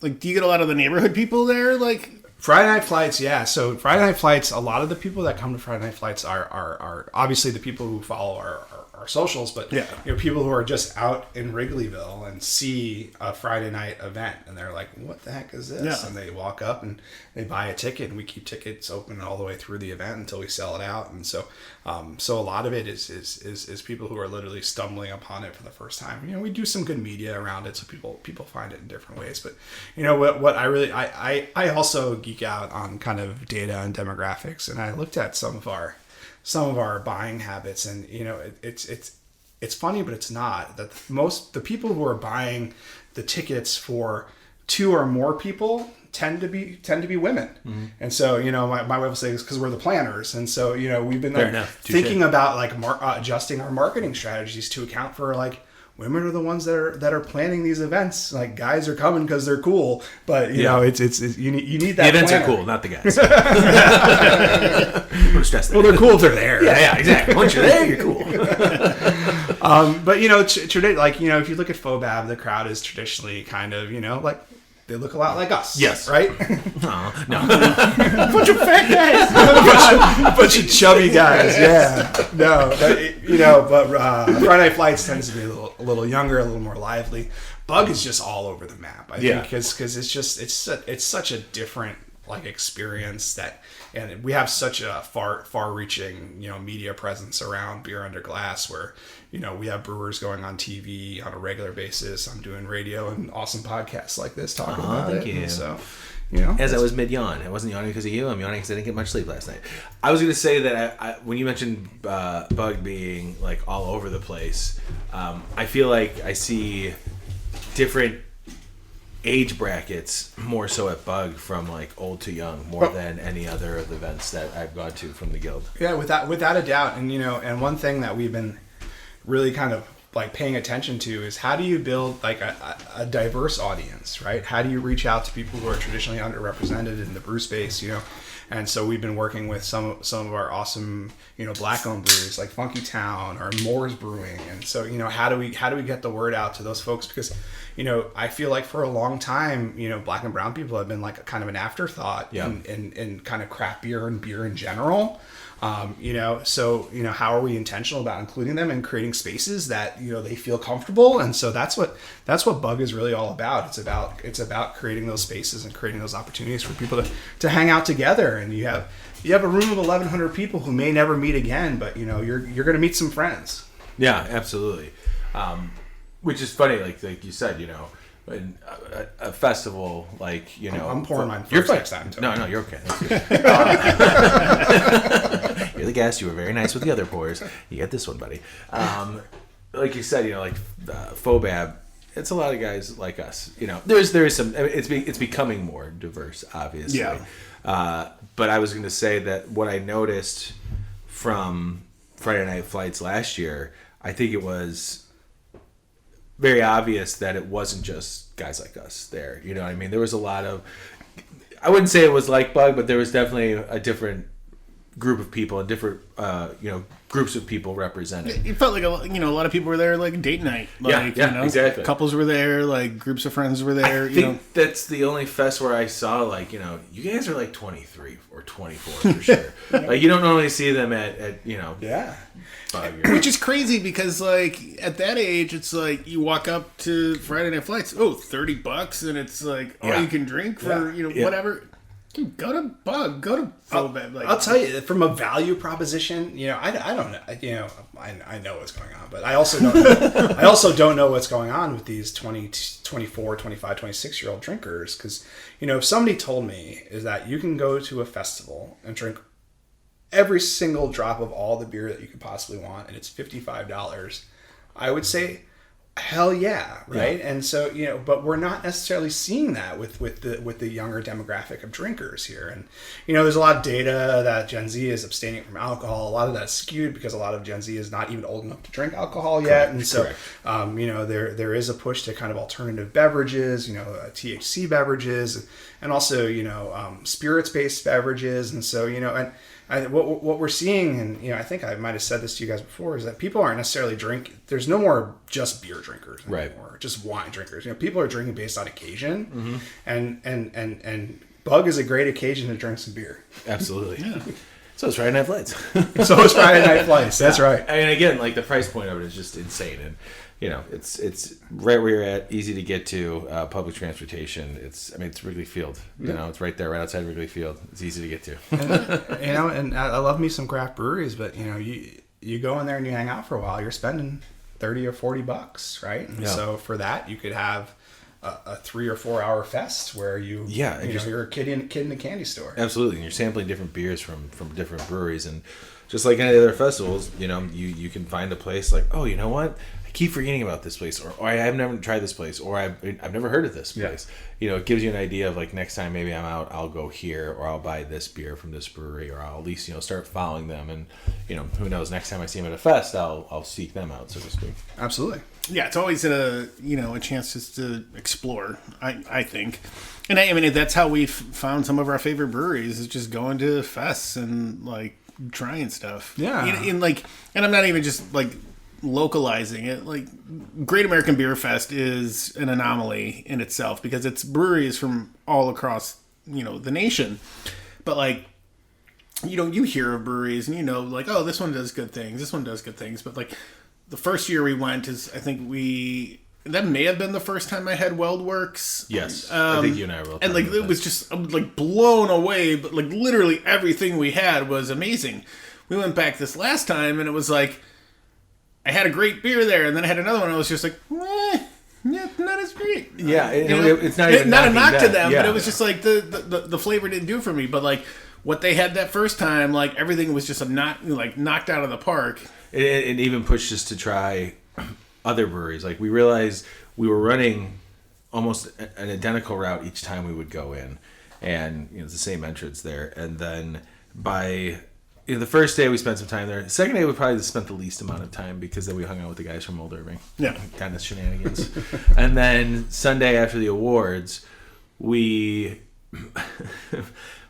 Like, do you get a lot of the neighborhood people there? Like, Friday Night Flights, yeah. So Friday Night Flights, a lot of the people that come to Friday Night Flights are obviously the people who follow our socials, but people who are just out in Wrigleyville and see a Friday night event and they're like, what the heck is this? Yeah. And they walk up and they buy a ticket, and we keep tickets open all the way through the event until we sell it out. And so a lot of it is people who are literally stumbling upon it for the first time. We do some good media around it, so people find it in different ways. But what I really I also geek out on kind of data and demographics, and I looked at some of our buying habits, and it's funny, but it's not that the people who are buying the tickets for 2 or more people tend to be women. Mm-hmm. And so my wife will say it's because we're the planners, and so we've been thinking about adjusting our marketing strategies to account for women are the ones that are planning these events. Like, guys are coming because they're cool, but you need that. The events planner. Are cool, not the guys. Well, they're cool if they're there. Yeah, exactly. Once you're there, you're cool. But if you look at Phobab, the crowd is traditionally kind of they look a lot like us. Yes. Right? Oh, no. A bunch of fat guys. a bunch of chubby guys. Yeah. No. But Friday Night Flights tends to be a little younger, a little more lively. Bug is just all over the map. I think because it's such a different experience and we have such a far-reaching media presence around Beer Under Glass, where we have brewers going on TV on a regular basis. I'm doing radio and awesome podcasts like this talking about it. Yeah. So, as I was mid-yawn, I wasn't yawning because of you. I'm yawning because I didn't get much sleep last night. I was going to say that I, when you mentioned Bug being all over the place, I feel like I see different age brackets more so at Bug, from old to young, more than any other of the events that I've gone to from the guild. Yeah, without a doubt. And and one thing that we've been really kind of paying attention to is, how do you build a diverse audience, right? How do you reach out to people who are traditionally underrepresented in the brew space, And so we've been working with some of our awesome, black-owned breweries like Funky Town or Moore's Brewing. And so, how do we get the word out to those folks? Because, I feel like for a long time, black and brown people have been kind of an afterthought in kind of craft beer and beer in general. So how are we intentional about including them and creating spaces that they feel comfortable? And so that's what Bug is really all about. It's about creating those spaces and creating those opportunities for people to hang out together. And you have a room of 1,100 people who may never meet again, but you're going to meet some friends. Yeah, absolutely. Which is funny, like you said, in a festival, I'm pouring mine first next time. No, you're okay. You're the guest. You were very nice with the other pours. You get this one, buddy. Like you said, Phobab, it's a lot of guys like us. There is some. It's becoming more diverse, obviously. Yeah. But I was going to say that what I noticed from Friday Night Flights last year, I think it was very obvious that it wasn't just guys like us there. You know what I mean? There was a lot of, I wouldn't say it was like Bug, but there was definitely a different group of people and different, groups of people represented. It felt like a lot of people were there, date night. Exactly. Couples were there, groups of friends were there. I think that's the only fest where I saw, you guys are 23 or 24 for sure. You don't normally see them at Yeah. Which is crazy because, at that age, it's you walk up to Friday Night Flights, $30, and it's all you can drink for, whatever. Dude, go to Bug, go to Phobab. I'll tell you, from a value proposition, I don't know, I know what's going on, but I also don't know what's going on with these 20, 24, 25, 26-year-old drinkers, because, if somebody told me is that you can go to a festival and drink every single drop of all the beer that you could possibly want, and it's $55, I would say, hell yeah, right? Yeah. And so, but we're not necessarily seeing that with the younger demographic of drinkers here. And, there's a lot of data that Gen Z is abstaining from alcohol. A lot of that's skewed because a lot of Gen Z is not even old enough to drink alcohol yet. And so, there is a push to kind of alternative beverages, THC beverages, and also, spirits-based beverages. And so, what we're seeing, and I think I might have said this to you guys before, is that people aren't necessarily drinking. There's no more just beer drinkers anymore, just wine drinkers. People are drinking based on occasion, and Bug is a great occasion to drink some beer. Absolutely. Yeah. So it's Friday Night Lights. So it's Friday Night Lights. That's right. I mean, again, like the price point of it is just insane, and it's right where you're at, easy to get to, public transportation. It's Wrigley Field. It's right there, right outside Wrigley Field. It's easy to get to. And I love me some craft breweries, but you go in there and you hang out for a while, you're spending $30 or $40, right? And so for that, you could have a 3 or 4 hour fest where you're a kid in a candy store. Absolutely, and you're sampling different beers from different breweries, and just like any other festivals, you can find a place like, oh, you know what? I keep forgetting about this place, or I've never tried this place, or I've never heard of this place. It gives you an idea of like, next time maybe I'm out, I'll go here, or I'll buy this beer from this brewery, or I'll at least start following them, and who knows, next time I see them at a fest, I'll seek them out, so to speak. Absolutely. Yeah, it's always a chance just to explore, I think. And I mean, that's how we've found some of our favorite breweries, is just going to fests and like trying stuff. Yeah. And I'm not even just like localizing it. Like, Great American Beer Fest is an anomaly in itself because it's breweries from all across, the nation. But like, you hear of breweries and like, oh, this one does good things, this one does good things. But like, the first year we went that may have been the first time I had WeldWorks. Yes, I think you and I were. And like, it was just, I'm like blown away. But like, literally everything we had was amazing. We went back this last time and it was like, I had a great beer there, and then I had another one. And I was just like, not as great. Yeah, it's not even not a knock to them, yeah. but it was just like the flavor didn't do it for me. But like, what they had that first time, like, everything was just knocked out of the park. It even pushed us to try other breweries. Like, we realized we were running almost an identical route each time we would go in, and it's the same entrance there. And then by the first day we spent some time there. The second day we probably spent the least amount of time because then we hung out with the guys from Old Irving. Yeah, kind of shenanigans. And then Sunday after the awards, the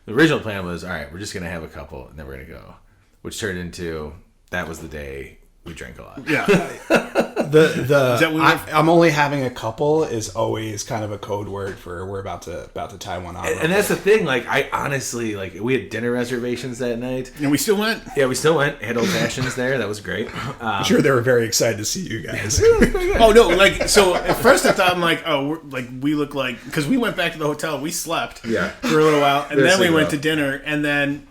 original plan was, all right, we're just gonna have a couple and then we're gonna go, which turned into, that was the day we drank a lot. Yeah. I'm only having a couple is always kind of a code word for we're about to tie one on. And that's the thing. Like, I honestly, like, we had dinner reservations that night, and we still went. Yeah, we still went. Had old fashions there. That was great. I'm sure they were very excited to see you guys. Oh no! Like, so at first I thought, I'm like, oh, we look like, because we went back to the hotel, we slept for a little while, and then we went to dinner, and then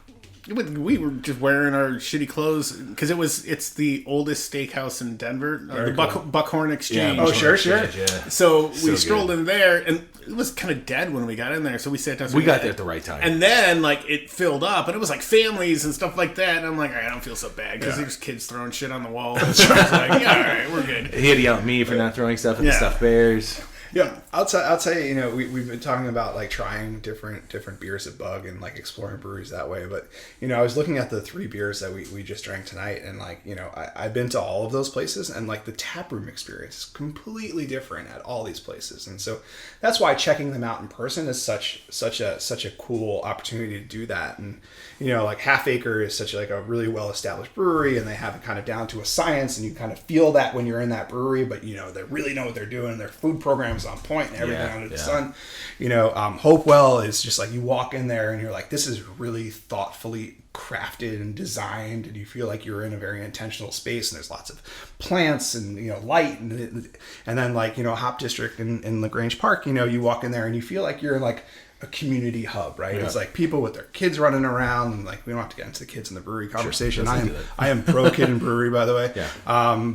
we were just wearing our shitty clothes because it's the oldest steakhouse in Denver, the Buckhorn Exchange. Yeah, sure. Yeah. So we strolled in there, and it was kind of dead when we got in there. So we sat down. We got there at the right time, and then like it filled up, and it was like families and stuff like that. And I'm like, all right, I don't feel so bad because there's kids throwing shit on the wall. So I was like, yeah, all right, we're good. He had to yell at me for not throwing stuff at the stuffed bears. Yeah, I'll tell you, we've been talking about like trying different beers at Bug and like exploring breweries that way. But I was looking at the 3 beers that we just drank tonight, and like I've been to all of those places, and like the taproom experience is completely different at all these places, and so that's why checking them out in person is such a cool opportunity to do that. And like Half Acre is such like a really well established brewery, and they have it kind of down to a science, and you kind of feel that when you're in that brewery. But they really know what they're doing. Their food programs on point and everything under the sun. Hopewell is just like, you walk in there and you're like, this is really thoughtfully crafted and designed, and you feel like you're in a very intentional space, and there's lots of plants and light, and then like Hop District in LaGrange Park, you walk in there and you feel like you're in like a community hub, right? Yeah. It's like people with their kids running around, and like we don't have to get into the kids in the brewery conversation. Sure, I am pro kid in brewery, by the way. Yeah.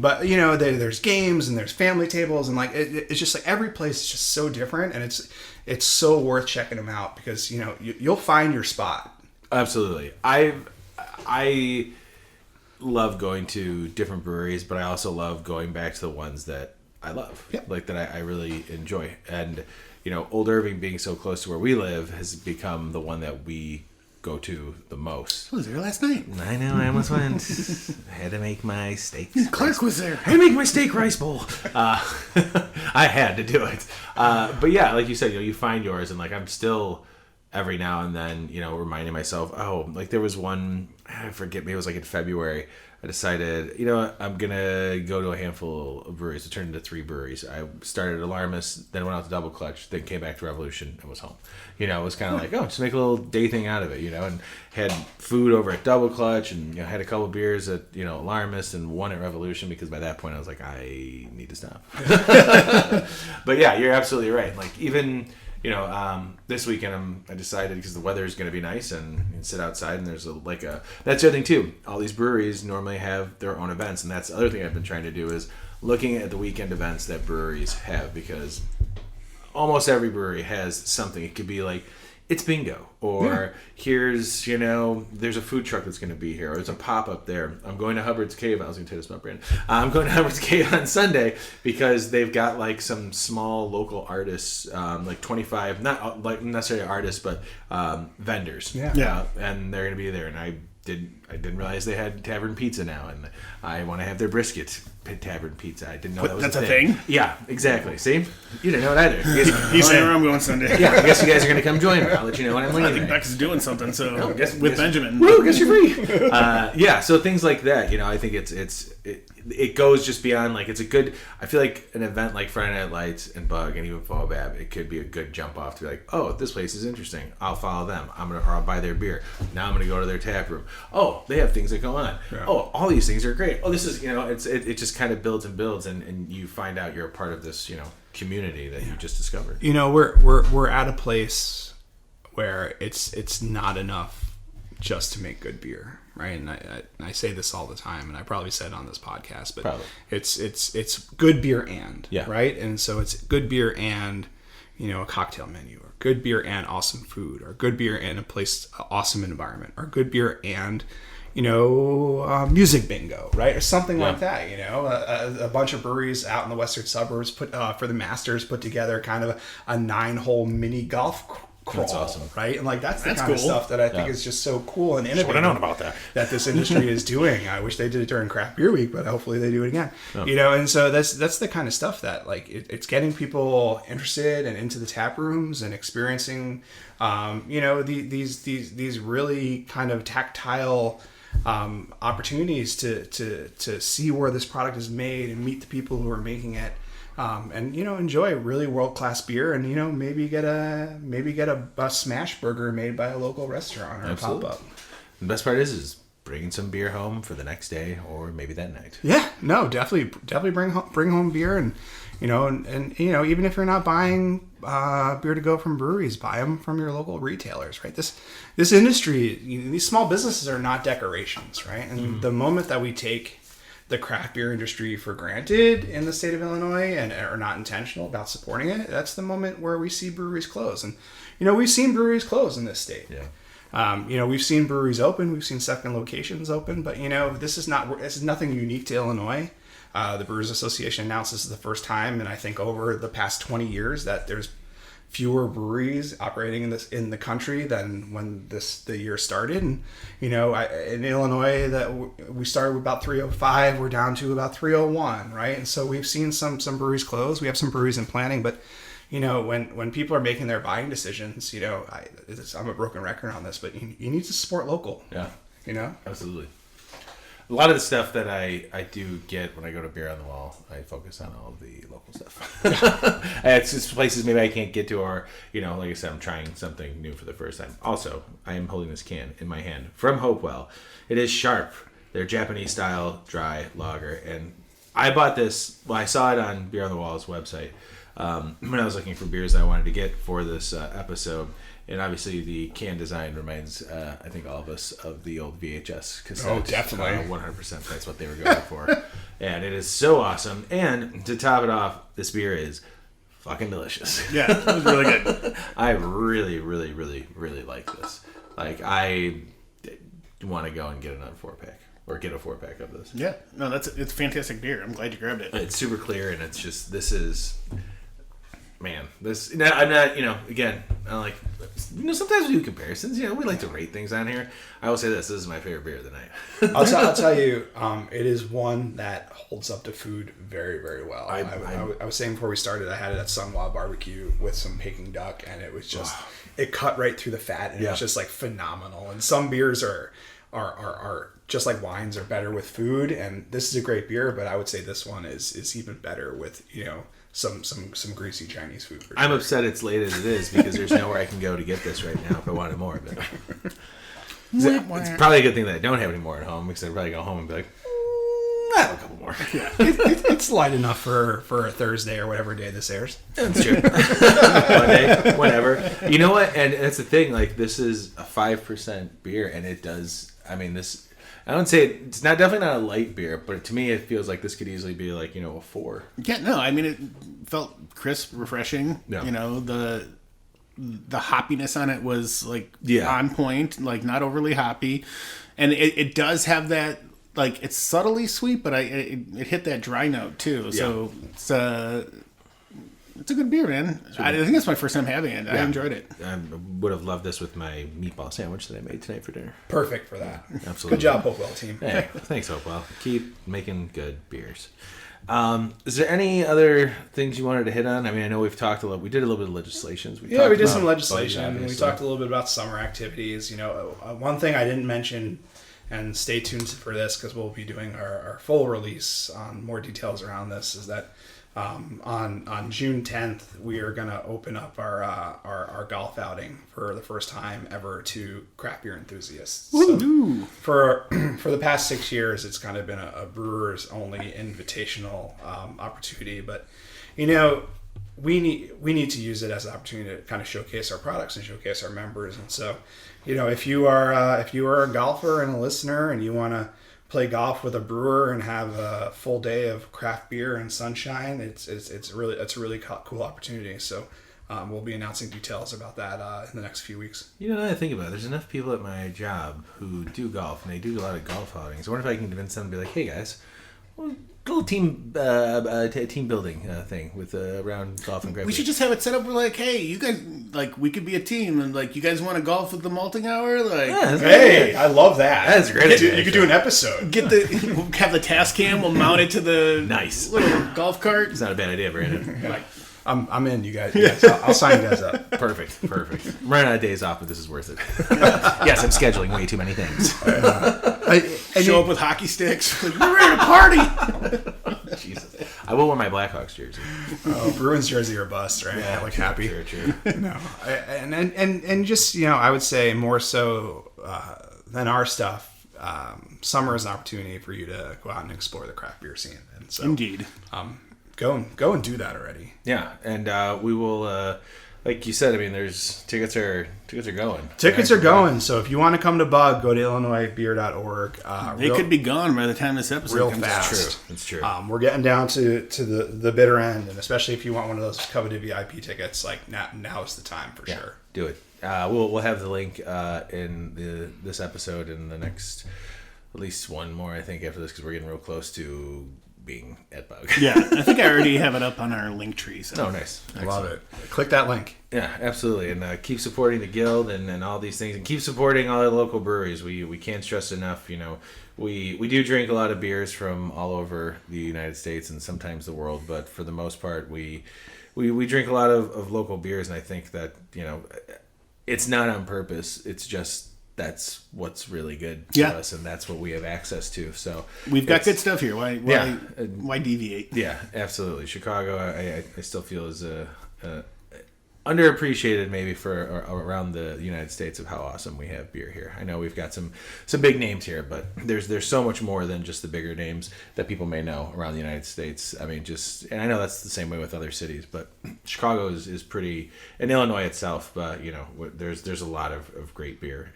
But there's games and there's family tables, and like it's just like every place is just so different, and it's so worth checking them out because you'll find your spot. Absolutely. I love going to different breweries, but I also love going back to the ones that I love, like that I really enjoy. And Old Irving being so close to where we live has become the one that we go to the most. I was there last night. I know, I almost went. I had to make my steak. Clark was there. I had to make my steak rice bowl. I had to do it. But yeah, like you said, you find yours, and like I'm still every now and then, reminding myself, oh, like there was one, I forget, maybe it was like in February. I decided, you know what, I'm going to go to a handful of breweries. It turned into 3 breweries. I started Alarmist, then went out to Double Clutch, then came back to Revolution and was home. You know, it was kind of like, oh, just make a little day thing out of it, you know, and had food over at Double Clutch and, you know, had a couple beers at, you know, Alarmist and one at Revolution because by that point I was like, I need to stop. But yeah, you're absolutely right. Like even... You know, this weekend I decided because the weather is going to be nice and you can sit outside and there's that's the other thing too. All these breweries normally have their own events, and that's the other thing I've been trying to do is looking at the weekend events that breweries have, because almost every brewery has something. It could be like, it's bingo, or here's, you know, there's a food truck that's going to be here, or there's a pop-up there. I'm going to Hubbard's Cave. I was going to tell you this about Brandon. I'm going to Hubbard's Cave on Sunday because they've got like some small local artists, like 25, not like necessarily artists, but vendors. Yeah. And they're going to be there. And I didn't realize they had tavern pizza now, and I want to have their brisket tavern pizza. I didn't know that was a thing. Yeah, exactly. See, you didn't know it either. He's saying I'm going Sunday. Yeah, I guess you guys are going to come join me. I'll let you know when I'm leaving. I think Beck's doing something. So guess Benjamin. Woo, guess you're free. Yeah, so things like that. You know, I think it goes just beyond like it's a good. I feel like an event like Friday Night Lights and Bug and even Fallbab, it could be a good jump off to be like, oh, this place is interesting. I'll follow them. or I'll buy their beer. Now I'm gonna go to their tap room. Oh, they have things that go on. Yeah. Oh, all these things are great. Oh, this is, you know, it just kind of builds and builds, and you find out you're a part of this, you know, community that you just discovered. You know, we're at a place where it's not enough just to make good beer. Right, and I say this all the time, and I probably said it on this podcast, but it's good beer and right, and so it's good beer and, you know, a cocktail menu, or good beer and awesome food, or good beer and awesome environment, or good beer and, you know, music bingo, right, or something like that. You know, a bunch of breweries out in the western suburbs put for the Masters put together kind of a 9-hole mini golf crawl. That's awesome, right? And like that's the kind of stuff that I think is just so cool and innovative. Should have known about that this industry is doing. I wish they did it during Craft Beer Week, but hopefully they do it again. You know, and so that's the kind of stuff that like it's getting people interested and into the tap rooms and experiencing, you know, these really kind of tactile opportunities to see where this product is made and meet the people who are making it. And you know, enjoy really world-class beer, and you know, maybe get a smash burger made by a local restaurant or a pop-up. The best part is bringing some beer home for the next day or maybe that night. Yeah, no, definitely bring home beer, and you know, and you know, even if you're not buying beer to go from breweries, buy them from your local retailers, right? This industry, these small businesses are not decorations, right? And the moment that we take the craft beer industry for granted in the state of Illinois and are not intentional about supporting it, that's the moment where we see breweries close. And, you know, we've seen breweries close in this state. Yeah. You know, we've seen breweries open, we've seen second locations open, but, you know, this is nothing unique to Illinois. The Brewers Association announced this is the first time, and I think over the past 20 years, that there's fewer breweries operating in the country than when the year started. And you know, in Illinois, that we started with about 305, we're down to about 301, right? And so we've seen some breweries close. We have some breweries in planning, but you know, when people are making their buying decisions, you know, I'm a broken record on this, but you need to support local. Yeah, you know, absolutely. A lot of the stuff that I do get when I go to Beer on the Wall, I focus on all the local stuff. It's just places maybe I can't get to, or, you know, like I said, I'm trying something new for the first time. Also, I am holding this can in my hand from Hopewell. It is Sharp, their Japanese-style dry lager. And I bought this, well, I saw it on Beer on the Wall's website when I was looking for beers I wanted to get for this episode. And obviously, the can design reminds, I think, all of us of the old VHS cassette. Oh, definitely. 100%. That's what they were going for. And it is so awesome. And to top it off, this beer is fucking delicious. Yeah, it was really good. I really, really, really, really like this. Like, I want to go and get another 4-pack. Or get a 4-pack of this. Yeah. No, it's fantastic beer. I'm glad you grabbed it. It's super clear, and it's just, this is... Man, this, I'm not, you know, again, I'm like, you know, sometimes we do comparisons, you know, we like to rate things on here. I will say this is my favorite beer of the night. I'll tell you, it is one that holds up to food very, very well. I was saying before we started, I had it at Sunwa Barbecue with some Peking duck, and it was just, it cut right through the fat, and it was just like phenomenal. And some beers are are just like wines are better with food, and this is a great beer, but I would say this one is even better with, you know, some greasy Chinese food. I'm upset it's late as it is because there's nowhere I can go to get this right now if I wanted more. But it's probably a good thing that I don't have any more at home, because I'd probably go home and be like, I have a couple more. Yeah, it's light enough for a Thursday or whatever day this airs. That's true. Monday, whatever. You know what? And that's the thing. Like, this is a 5% beer, and it does. I mean, this. I don't say it's not definitely not a light beer, but to me, it feels like this could easily be like, you know, a 4. Yeah, no, I mean, it felt crisp, refreshing. Yeah. You know, the hoppiness on it was like on point, like not overly hoppy, and it does have that. Like, it's subtly sweet, but it hit that dry note too. So it's a good beer, man. I think it's my first time having it. I enjoyed it. I would have loved this with my meatball sandwich that I made tonight for dinner. Perfect for that. Absolutely. Good job, Hopewell team. Hey, thanks, Hopewell. Keep making good beers. Is there any other things you wanted to hit on? I mean, I know we've talked a little. We did a little bit of legislations. We did some legislation. We talked a little bit about summer activities. You know, one thing I didn't mention. And stay tuned for this, because we'll be doing our full release on more details around this, is that on June 10th, we are going to open up our golf outing for the first time ever to craft beer enthusiasts. So for the past 6 years, it's kind of been a brewers only invitational opportunity, but you know, we need to use it as an opportunity to kind of showcase our products and showcase our members. And so, you know, if you are a golfer and a listener and you want to play golf with a brewer and have a full day of craft beer and sunshine, it's a really cool opportunity. So we'll be announcing details about that in the next few weeks. You know, now that I think about it, there's enough people at my job who do golf, and they do a lot of golf outings. I wonder if I can convince them to be like, hey guys, well, a little team building thing with around golf and craft. We should just have it set up. We're like, hey, you guys, like, we could be a team, and like, you guys want to golf with the malting hour? Like, hey, I love that. That's great. You could do an episode. Have the task cam. We'll mount it to the nice little golf cart. It's not a bad idea, Brandon. Like, I'm in, you guys. Yes, I'll sign you guys up. Perfect. I'm running out of days off, but this is worth it. Yes, I'm scheduling way too many things. Show up with hockey sticks. Like, we're ready to party. Jesus. I will wear my Blackhawks jersey. Oh, Bruins jersey or bust, right? Yeah, like happy. True. No, and just, you know, I would say more so than our stuff. Summer is an opportunity for you to go out and explore the craft beer scene. And so, indeed. Go and do that already. Yeah, and we will, like you said. I mean, there's tickets are going. Tickets are going. So if you want to come to Bug, go to IllinoisBeer.org. They could be gone by the time this episode comes out. It's true. We're getting down to the bitter end, and especially if you want one of those coveted VIP tickets, like now is the time for sure. Do it. We'll have the link in this episode in the next, at least one more, I think, after this, because we're getting real close to being at Bug. Yeah, I think I already have it up on our link tree. So. Oh, nice. I love it. Click that link. Yeah, absolutely. And keep supporting the guild and all these things, and keep supporting all the local breweries. We can't stress enough, you know, we do drink a lot of beers from all over the United States and sometimes the world, but for the most part, we drink a lot of local beers, and I think that, you know, it's not on purpose. It's just that's what's really good to us, and that's what we have access to. So we've got good stuff here. Why deviate? Yeah, absolutely. Chicago, I still feel is underappreciated maybe for around the United States of how awesome we have beer here. I know we've got some big names here, but there's so much more than just the bigger names that people may know around the United States. I mean, and I know that's the same way with other cities, but Chicago is pretty, and Illinois itself, but you know, there's a lot of great beer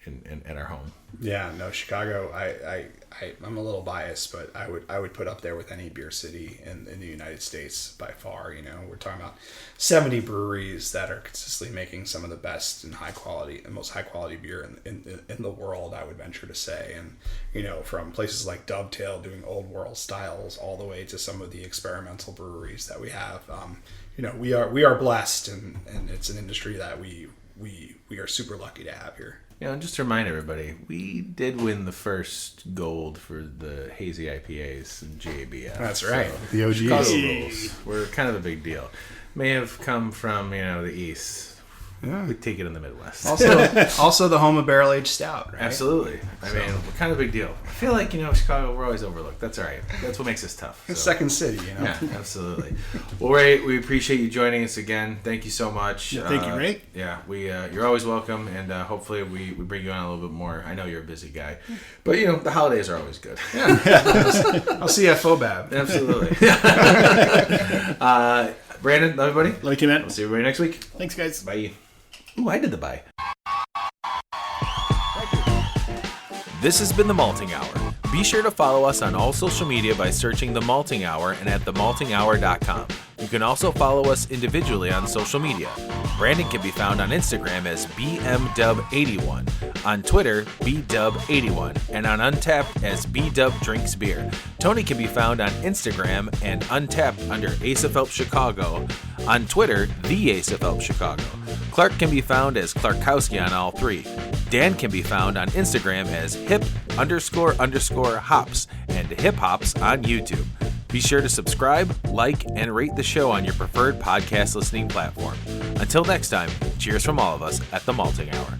in our home. Yeah, no, Chicago, I'm a little biased, but I would put up there with any beer city in the United States by far. You know, we're talking about 70 breweries that are consistently making some of the best and most high quality beer in the world, I would venture to say. And, you know, from places like Dovetail doing old world styles all the way to some of the experimental breweries that we have. You know, we are blessed, and it's an industry that we are super lucky to have here. Yeah, and just to remind everybody, we did win the first gold for the hazy IPAs in GABF. That's right. So the OGs. Chicago rules were kind of a big deal. May have come from, you know, the East. We take it in the Midwest. Also the home of barrel-aged stout, right? Absolutely. I mean, what kind of big deal? I feel like, Chicago, we're always overlooked. That's all right. That's what makes us tough. So. Second city, Yeah, absolutely. Well, Ray, we appreciate you joining us again. Thank you so much. Yeah, thank you, Ray. Yeah, you're always welcome, and hopefully we bring you on a little bit more. I know you're a busy guy, but the holidays are always good. Yeah. I'll see you at FOBAB. Absolutely. Brandon, everybody. Love you too, man. We'll see everybody next week. Thanks, guys. Bye. Ooh, I did the bye. This has been The Malting Hour. Be sure to follow us on all social media by searching The Malting Hour and at themaltinghour.com. You can also follow us individually on social media. Brandon can be found on Instagram as BMDub81, on Twitter, BDub81, and on Untapped as BDubDrinksBeer. Tony can be found on Instagram and Untapped under Ace of Help Chicago, on Twitter, The Ace of Help Chicago. Clark can be found as Clarkowski on all three. Dan can be found on Instagram as hip__hops and hip hops on YouTube. Be sure to subscribe, like, and rate the show on your preferred podcast listening platform. Until next time, cheers from all of us at The Malting Hour.